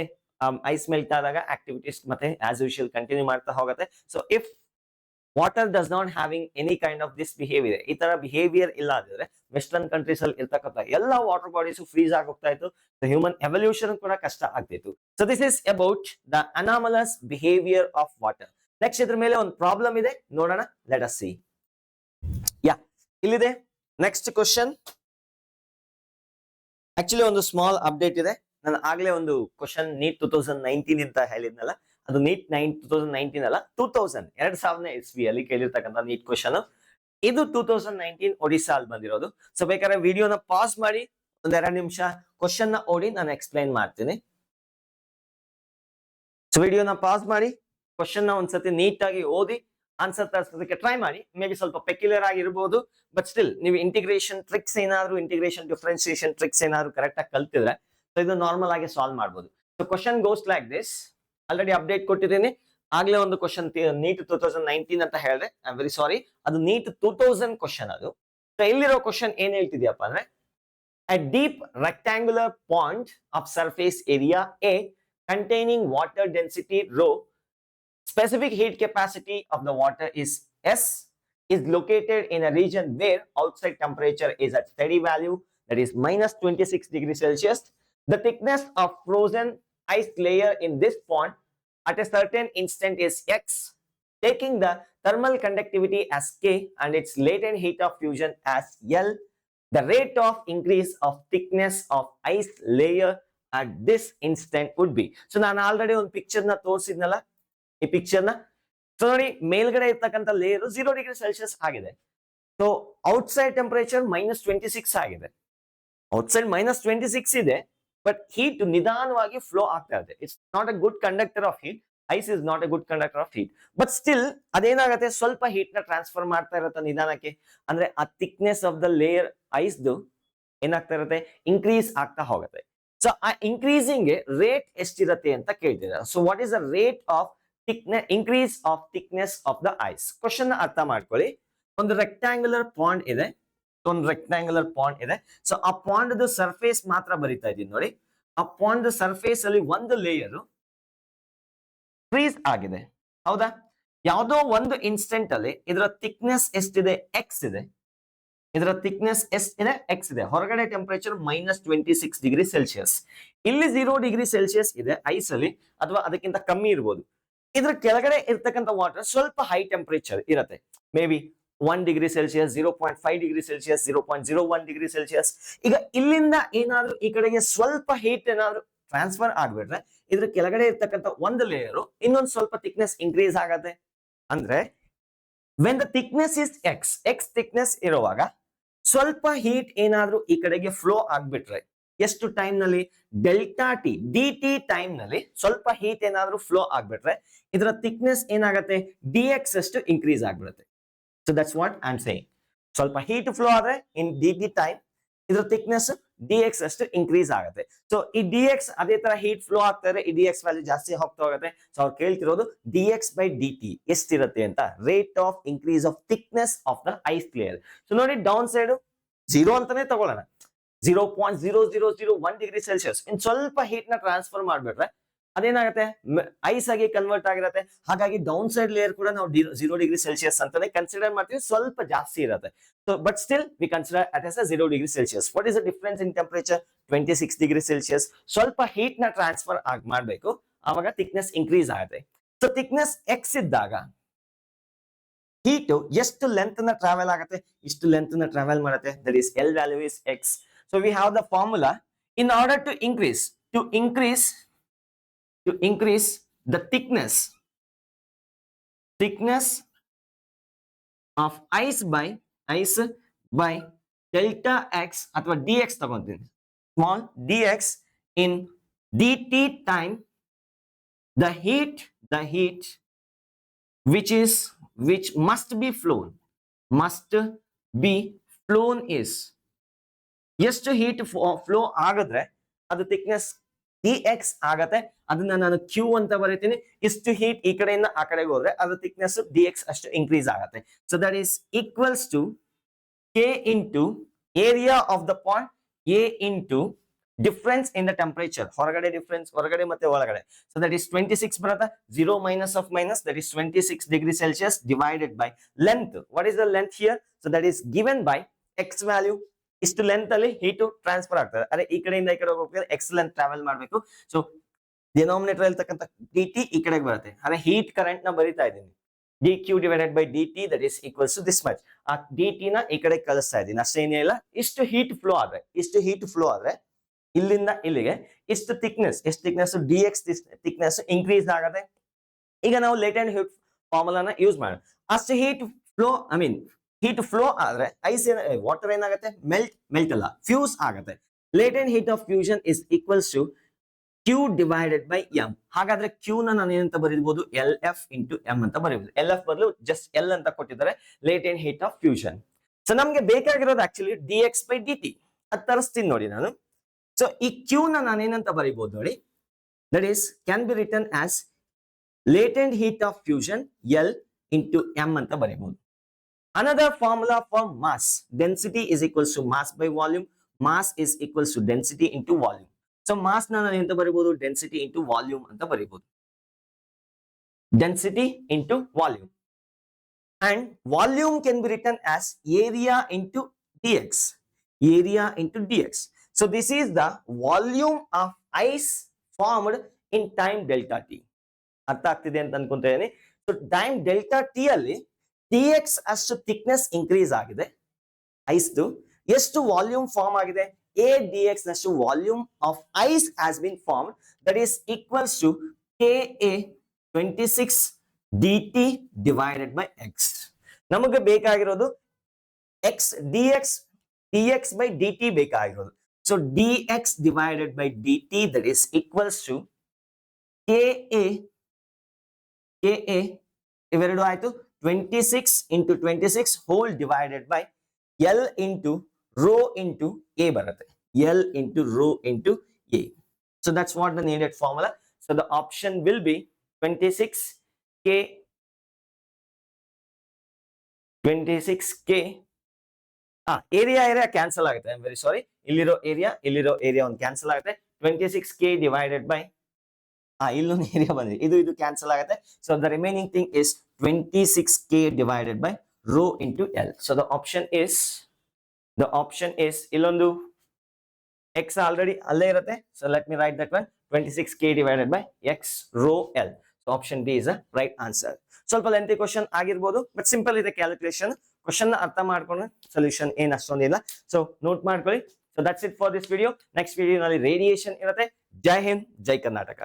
ಐಸ್ ಮೆಲ್ಟ್ ಆದಾಗ ಆಕ್ಟಿವಿಟೀಸ್ ಮತ್ತೆ ಆಸ್ ಯೂಶುವಲ್ ಕಂಟಿನ್ಯೂ ಮಾಡ್ತಾ ಹೋಗುತ್ತೆ. So if water does not having any kind of this behaviour, ಈ ತರ ಬಿಹೇವಿಯರ್ ಇಲ್ಲ ಅಂದ್ರೆ ವೆಸ್ಟರ್ನ್ ಕಂಟ್ರೀಸ್ ಅಲ್ಲಿ ಇರ್ತಕ್ಕಂಥ ಎಲ್ಲ ವಾಟರ್ ಬಾಡೀಸ್ ಫ್ರೀಸ್ ಆಗೋಗ್ತಾ ಇತ್ತು. ಹ್ಯೂಮನ್ ಎವಲ್ಯೂಷನ್ ಕೂಡ ಕಷ್ಟ ಆಗ್ತಿತ್ತು. So this is about the anomalous behaviour of water. Next ಇದ್ರ ಮೇಲೆ ಒಂದು ಪ್ರಾಬ್ಲಮ್ ಇದೆ, ನೋಡೋಣ. Let us see. ಯಾ, ಇಲ್ಲಿದೆ ನೆಕ್ಸ್ಟ್ ಕ್ವಶನ್. ಆಕ್ಚುಲಿ ಒಂದು ಸ್ಮಾಲ್ ಅಪ್ಡೇಟ್ ಇದೆ. ನಾನು ಆಗ್ಲೇ ಒಂದು ಕ್ವಶನ್ ನೀಟ್ 2019 ಅಂತ ಹೇಳಿದ್ನಲ್ಲ, ಅದು ನೀಟ್ 2019 ಅಲ್ಲ, 2000 ಇಸ್ವಿಯಲ್ಲಿ ಕೇಳಿರ್ತಕ್ಕಂಥ ನೀಟ್ ಕ್ವಶನ್. ಇದು 2019 ಒಡಿಶಾ ಅಲ್ಲಿ ಬಂದಿರೋದು. ಸೊ ಬೇಕಾದ್ರೆ ವಿಡಿಯೋನ ಪಾಸ್ ಮಾಡಿ ಒಂದ್ 2 ನಿಮಿಷ ಕ್ವಶನ್ ನ ಓದಿ ನಾನು ಎಕ್ಸ್ಪ್ಲೈನ್ ಮಾಡ್ತೀನಿ. ಸೊ ವಿಡಿಯೋನ ಪಾಸ್ ಮಾಡಿ ಕ್ವಶನ್ ನ ಒಂದ್ಸತಿ ನೀಟ್ ಆಗಿ ಓದಿ ಆನ್ಸರ್ ತರಿಸೋದಕ್ಕೆ ಟ್ರೈ ಮಾಡಿ. ಮೇ ಬಿ ಸ್ವಲ್ಪ ಪೆಕ್ಯುಲರ್ ಆಗಿರ್ಬೋದು, ಬಟ್ ಸ್ಟಿಲ್ ನೀವು ಇಂಟಿಗ್ರೇಷನ್ ಟ್ರಿಕ್ಸ್ ಏನಾದ್ರು, ಇಂಟಿಗ್ರೇಷನ್ ಡಿಫ್ರೆನ್ಸಿಯೇಷನ್ ಟ್ರಿಕ್ಸ್ ಏನಾದ್ರು ಕರೆಕ್ಟ್ ಆಗಿ ಕಲ್ತಿದ್ರೆ ಸೊ ಇದು ನಾರ್ಮಲ್ ಆಗಿ ಸಾಲ್ವ್ ಮಾಡ್ಬೋದು. So question goes like this. Already update ಕೊಟ್ಟಿದ್ದೀನಿ. ಆಗ್ಲೇ ಒಂದು ಕ್ವಶನ್ ನೀಟ್ 2019 ಅಂತ ಹೇಳಿದ್ರೆ ಐ ಆಮ್ ವೆರಿ ಸಾರಿ, ಅದು ನೀಟ್ 2000 ಕ್ವಶನ್ ಅದು. ಸೊ ಇಲ್ಲಿರೋ ಕ್ವಶನ್ ಏನ್ ಹೇಳ್ತಿದ್ಯಪ್ಪ ಅಂದ್ರೆ, a deep rectangular pond of surface area A containing water density rho, specific heat capacity of the water is S, is located in a region where outside temperature is at steady value, that is minus 26 degrees Celsius. The thickness of frozen ice layer in this pond at a certain instant is X, taking the thermal conductivity as K and its latent heat of fusion as L. The rate of increase of thickness of ice layer at this instant would be. So ನಾನು ಆಲ್ರೆಡಿ ಒಂದು ಪಿಕ್ಚರ್ ನ ತೋರಿಸಿದ್ನಲ್ಲ, ಈ ಪಿಕ್ಚರ್ ನ ನೋಡಿ, ಮೇಲ್ಗಡೆ ಇರ್ತಕ್ಕಂಥ ಲೇಯರ್ 0 ಡಿಗ್ರಿ ಸೆಲ್ಸಿಯಸ್ ಆಗಿದೆ. ಸೊ ಔಟ್ಸೈಡ್ ಟೆಂಪರೇಚರ್ -26 ಆಗಿದೆ. ಔಟ್ಸೈಡ್ -26 ಇದೆ, ಬಟ್ ಹೀಟ್ ನಿಧಾನವಾಗಿ ಫ್ಲೋ ಆಗ್ತಾ ಇದೆ. It's not a good conductor of heat. Ice is not A good conductor of heat, but still ಅದೇನಾಗುತ್ತೆ, ಸ್ವಲ್ಪ ಹೀಟ್ ನ ಟ್ರಾನ್ಸ್ಫರ್ ಮಾಡ್ತಾ ಇರುತ್ತೆ ನಿಧಾನಕ್ಕೆ. ಅಂದ್ರೆ ಆ ಥಿಕ್ನೆಸ್ ಆಫ್ ದ ಲೇಯರ್ ಐಸ್ದು ಏನಾಗ್ತಾ ಇರುತ್ತೆ, ಇನ್ಕ್ರೀಸ್ ಆಗ್ತಾ ಹೋಗುತ್ತೆ. ಸೊ ಆ ಇನ್ಕ್ರೀಸಿಂಗ್ ರೇಟ್ ಎಷ್ಟಿರುತ್ತೆ ಅಂತ ಕೇಳ್ತಿದ್ದಾರೆ. So what is the rate of increase of thickness of the ice? Question ಅರ್ಥ ಮಾಡ್ಕೊಳ್ಳಿ. ಒಂದು ರೆಕ್ಟಾಂಗ್ಯುಲರ್ ಪಾಂಡ್ ಇದೆ, ಸೊ ಆ ಪಾಂಡ್ ಸರ್ಫೇಸ್ ಮಾತ್ರ ಬರಿತಾ ಇದೀನಿ ನೋಡಿ. ಆ ಪಾಂಡ್ ಸರ್ಫೇಸ್ ಅಲ್ಲಿ ಒಂದು ಲೇಯರ್ ಫ್ರೀಸ್ ಆಗಿದೆ, ಹೌದಾ? ಯಾವುದೋ ಒಂದು ಇನ್ಸ್ಟೆಂಟ್ ಅಲ್ಲಿ ಇದರ ಥಿಕ್ನೆಸ್ ಎಷ್ಟಿದೆ, ಎಕ್ಸ್ ಇದೆ. ಇದರ ಥಿಕ್ನೆಸ್ ಎಷ್ಟಿದೆ, ಎಕ್ಸ್ ಇದೆ. ಹೊರಗಡೆ ಟೆಂಪರೇಚರ್ -26 ಡಿಗ್ರಿ ಸೆಲ್ಸಿಯಸ್. ಇಲ್ಲಿ 0 ಡಿಗ್ರಿ ಸೆಲ್ಸಿಯಸ್ ಇದೆ ಐಸ್ ಅಲ್ಲಿ, ಅಥವಾ ಅದಕ್ಕಿಂತ ಕಮ್ಮಿ ಇರ್ಬೋದು. ಇದ್ರ ಕೆಳಗಡೆ ಇರ್ತಕ್ಕಂಥ ವಾಟರ್ ಸ್ವಲ್ಪ ಹೈ ಟೆಂಪರೇಚರ್ ಇರುತ್ತೆ, may be 1 degree Celsius, 0.5 degree Celsius, 0.01 degree Celsius. ಈಗ ಇಲ್ಲಿಂದ ಏನಾದ್ರು ಈ ಕಡೆಗೆ ಸ್ವಲ್ಪ ಹೀಟ್ ಏನಾದ್ರು ಟ್ರಾನ್ಸ್ಫರ್ ಆಗ್ಬಿಟ್ರೆ ಇದ್ರ ಕೆಳಗಡೆ ಇರ್ತಕ್ಕಂಥ ಒಂದು ಲೇಯರ್ ಇನ್ನೊಂದು ಸ್ವಲ್ಪ ಥಿಕ್ನೆಸ್ ಇನ್ಕ್ರೀಸ್ ಆಗತ್ತೆ. ಅಂದ್ರೆ when the thickness is X thickness ಇರುವಾಗ ಸ್ವಲ್ಪ ಹೀಟ್ ಏನಾದ್ರೂ ಈ ಕಡೆಗೆ ಫ್ಲೋ ಆಗ್ಬಿಟ್ರೆ, ಎಷ್ಟು ಟೈಮ್ ನಲ್ಲಿ, ಡೆಲ್ಟಾ ಟಿ dt ಟೈಮ್ ನಲ್ಲಿ ಸ್ವಲ್ಪ ಹೀಟ್ ಏನಾದ್ರೂ ಫ್ಲೋ ಆಗ್ಬಿಟ್ರೆ ಇದರ ಥಿಕ್ನೆಸ್ ಏನಾಗತ್ತೆ, dx ಅಷ್ಟು ಇನ್ಕ್ರೀಸ್ ಆಗ್ಬಿಡುತ್ತೆ. So that's what I am saying. ಸ್ವಲ್ಪ ಹೀಟ್ ಫ್ಲೋ ಆದ್ರೆ ಇನ್ dt ಟೈಮ್ ಇದರ ಥಿಕ್ನೆಸ್ dx ಅಷ್ಟು ಇನ್ಕ್ರೀಸ್ ಆಗುತ್ತೆ. ಸೊ ಈ dx ಅದೇ ತರ ಹೀಟ್ ಫ್ಲೋ ಆಗ್ತಾ ಇದೆ, ಈ dx ವ್ಯಾಲ್ಯೂ ಜಾಸ್ತಿ ಹೋಗ್ತಾ ಹೋಗುತ್ತೆ. ಸೊ ಅವ್ರು ಕೇಳ್ತಿರೋದು dx/dt ಎಷ್ಟಿರುತ್ತೆ ಅಂತ, rate of increase of thickness of the ice layer. So ನೋಡಿ, ಡೌನ್ ಸೈಡ್ 0 ಅಂತಾನೆ ತಗೊಳ್ಳೋಣ, 0.0001 ಡಿಗ್ರಿ ಸೆಲ್ಸಿಯಸ್. ಇನ್ ಸ್ವಲ್ಪ ಹೀಟ್ ನ ಟ್ರಾನ್ಸ್ಫರ್ ಮಾಡ್ಬಿಟ್ರೆ ಅದೇನಾಗುತ್ತೆ, ಐಸ್ ಆಗಿ ಕನ್ವರ್ಟ್ ಆಗಿರುತ್ತೆ. ಹಾಗಾಗಿ ಡೌನ್ ಸೈಡ್ ಲೇಯರ್ ಕೂಡ ನಾವು 0 ಡಿಗ್ರಿ ಸೆಲ್ಸಿಯಸ್ ಅಂತಾನೆ ಕನ್ಸಿಡರ್ ಮಾಡ್ತೀವಿ, ಸ್ವಲ್ಪ ಜಾಸ್ತಿ ಇರುತ್ತೆ. So but still we consider at as 0 degree Celsius. What is the difference in temperature? 26 degree Celsius. ಸ್ವಲ್ಪ ಹೀಟ್ ನ ಟ್ರಾನ್ಸ್ಫರ್ ಮಾಡಬೇಕು, ಆವಾಗ ಥಿಕ್ನೆಸ್ ಇನ್ಕ್ರೀಸ್ ಆಗುತ್ತೆ. ಸೊ ಥಿಕ್ನೆಸ್ ಎಕ್ಸ್ ಇದ್ದಾಗ ಹೀಟ್ ಎಷ್ಟು ಲೆಂತ್ ನ ಟ್ರಾವೆಲ್ ಆಗುತ್ತೆ, ಇಷ್ಟು ಲೆಂತ್ ನ ಟ್ರಾವೆಲ್ ಮಾಡುತ್ತೆ. That is L value is x. So we have the formula. In order to increase the thickness of ice by delta x ಅಥವಾ ಡಿ ಎಕ್ಸ್ ತಗೊಂತೀನಿ, small D X in D T time the heat which must be flown is ಎಷ್ಟು ಹೀಟ್ ಫ್ಲೋ ಆಗಿದ್ರೆ ಅದು ಥಿಕ್ನೆಸ್ ಡಿ ಎಕ್ಸ್ ಆಗತ್ತೆ. ಅದನ್ನ ನಾನು ಕ್ಯೂ ಅಂತ ಬರೀತೀನಿ. ಇಷ್ಟು ಹೀಟ್ ಈ ಕಡೆಯಿಂದ ಆ ಕಡೆಗೆ ಹೋದ್ರೆ ಅದು ಥಿಕ್ನೆಸ್ ಡಿ ಎಕ್ಸ್ ಅಷ್ಟು ಇನ್ಕ್ರೀಸ್ ಆಗತ್ತೆ. So that is equals to k into area of the point A into difference in the temperature, ಹೊರಗಡೆ ಡಿಫರೆನ್ಸ್ ಹೊರಗಡೆ ಮತ್ತೆ ಒಳಗಡೆ. ಸೊ ದಟ್ ಈಸ್ 26 ಬರುತ್ತೆ. 0 minus of minus, that is 26 degrees Celsius divided by length. What is the length here? So that is given by x value. ಇಷ್ಟು ಲೆಂತ್ ಅಲ್ಲಿ ಹೀಟ್ ಟ್ರಾನ್ಸ್ಫರ್ ಆಗ್ತದೆ. ಅದೇ ಈ ಕಡೆಯಿಂದ ಈ ಕಡೆ ಹೋಗ್ಬೇಕಾದ್ರೆ ಎಕ್ಸ್ ಲೆಂತ್ ಟ್ರಾವೆಲ್ ಮಾಡಬೇಕು. ಸೊ ಡಿನಾಮಿನೇಟರ್ ಇರ್ತಕ್ಕಂಥ ಡಿ ಟಿ ಈ ಕಡೆಗೆ ಬರುತ್ತೆ. ಅದೇ ಹೀಟ್ ಕರೆಂಟ್ ನ ಬರೀತಾ ಇದ್ದೀನಿ, d q divided by D T, that is equals to this much. ಆ ಡಿ ಟಿ ನ ಈ ಕಡೆ ಕಳಿಸ್ತಾ ಇದ್ದೀನಿ, ಅಷ್ಟೇನೇ ಇಲ್ಲ. ಇಷ್ಟು ಹೀಟ್ ಫ್ಲೋ ಆದ್ರೆ ಇಲ್ಲಿಂದ ಇಲ್ಲಿಗೆ ಇಷ್ಟು ಥಿಕ್ನೆಸ್, ಎಷ್ಟು thickness d x thickness increase ಆಗತ್ತೆ. ಈಗ ನಾವು ಲೇಟೆಂಟ್ ಹೀಟ್ ಫಾರ್ಮುಲಾನ ಯೂಸ್ ಮಾಡೋಣ. ಅಷ್ಟು ಹೀಟ್ ಫ್ಲೋ ಆದ್ರೆ ಐಸ್ ವಾಟರ್ ಏನಾಗುತ್ತೆ, ಮೆಲ್ಟ್ ಅಲ್ಲ, ಫ್ಯೂಸ್ ಆಗತ್ತೆ. Latent heat of fusion is equals to q divided by m. ಹಾಗಾದ್ರೆ ಕ್ಯೂ ನ ನಾನು ಏನಂತ ಬರೀಬಹುದು, ಎಲ್ ಎಫ್ ಇಂಟು ಎಂ ಅಂತ ಬರೀಬಹುದು. ಎಲ್ ಎಫ್ ಬದಲು ಜಸ್ಟ್ ಎಲ್ ಅಂತ ಕೊಟ್ಟಿದ್ದಾರೆ, latent heat of fusion. So ನಮ್ಗೆ ಬೇಕಾಗಿರೋದು actually d X by D T. ಅದು ತರಿಸ್ತೀನಿ ನೋಡಿ ನಾನು. ಸೊ ಈ ಕ್ಯೂ ನ ನಾನೇನಂತ ಬರೀಬಹುದು ನೋಡಿ, that is can be return as latent heat of fusion L into m ಅಂತ ಬರೀಬಹುದು. Another formula for mass, density is equals to mass by volume. Mass is equals to density into volume. So mass na ನಾನು ಎಂತ ಬರೀಬಹುದು, density into volume ಅಂತ ಬರೀಬಹುದು. Density into volume. And volume can be written as area into dx. Area into dx. So this is the volume of ice formed in time delta t. ಅರ್ಥ ಆಗ್ತಿದೆ ಅಂತ ಅನ್ಕೊಂತೀನಿ. ಸೊ ಟೈಮ್ ಡೆಲ್ಟಾ ಟಿ ಅಲ್ಲಿ ಡಿ ಎಕ್ಸ್ ಅಷ್ಟು ಥಿಕ್ನೆಸ್ ಇನ್ಕ್ರೀಸ್ ಆಗಿದೆ ಐಸ್ದು. ಎಷ್ಟು ವಾಲ್ಯೂಮ್ ಫಾರ್ಮ್ ಆಗಿದೆ, ಎ ಡಿ ಎಕ್ಸ್ ನಷ್ಟು volume of ice has been form. That is equals to K A 26 D T divided by X. ನಮಗೆ ಬೇಕಾಗಿರೋದು X D X by D T ಬೇಕಾಗಿರೋದು. So D X divided by D T, that is equals to K A ಇವೆರಡು ಆಯ್ತು 26 into 26 whole divided by L into rho into A ಬರುತ್ತೆ. L into rho into A. So that's what the needed formula. So the option will be 26K area cancel ಆಗುತ್ತೆ. I'm very sorry. ಇಲ್ಲಿರೋ ಏರಿಯಾ ಒಂದು ಕ್ಯಾನ್ಸಲ್ ಆಗುತ್ತೆ. 26K divided by ಇಲ್ಲೊಂದು ಏರಿಯಾ ಬಂದಿದೆ, ಇದು ಕ್ಯಾನ್ಸಲ್ ಆಗುತ್ತೆ. So the remaining thing is 26K divided by rho into L. So the option is ಇಲ್ಲೊಂದು x ಆಲ್ರೆಡಿ ಅಲ್ಲೇ ಇರುತ್ತೆ. So let me write that one, 26K divided by x rho L. So option D is a right answer. ಸ್ವಲ್ಪ ಲೆಂತಿ ಕ್ವಶನ್ ಆಗಿರ್ಬೋದು, ಬಟ್ ಸಿಂಪಲ್ ಇದೆ ಕ್ಯಾಲ್ಕುಲೇಷನ್. ಕ್ವಶನ್ ಅರ್ಥ ಮಾಡ್ಕೊಂಡು ಸೊಲ್ಯೂಷನ್ ಏನ್ ಅಷ್ಟೊಂದಿಲ್ಲ. ಸೊ ನೋಟ್ ಮಾಡ್ಕೊಳ್ಳಿ. So that's it for this video. Next video ನಲ್ಲಿ ರೇಡಿಯೇಷನ್ ಇರುತ್ತೆ. ಜೈ ಹಿಂದ್, ಜೈ ಕರ್ನಾಟಕ.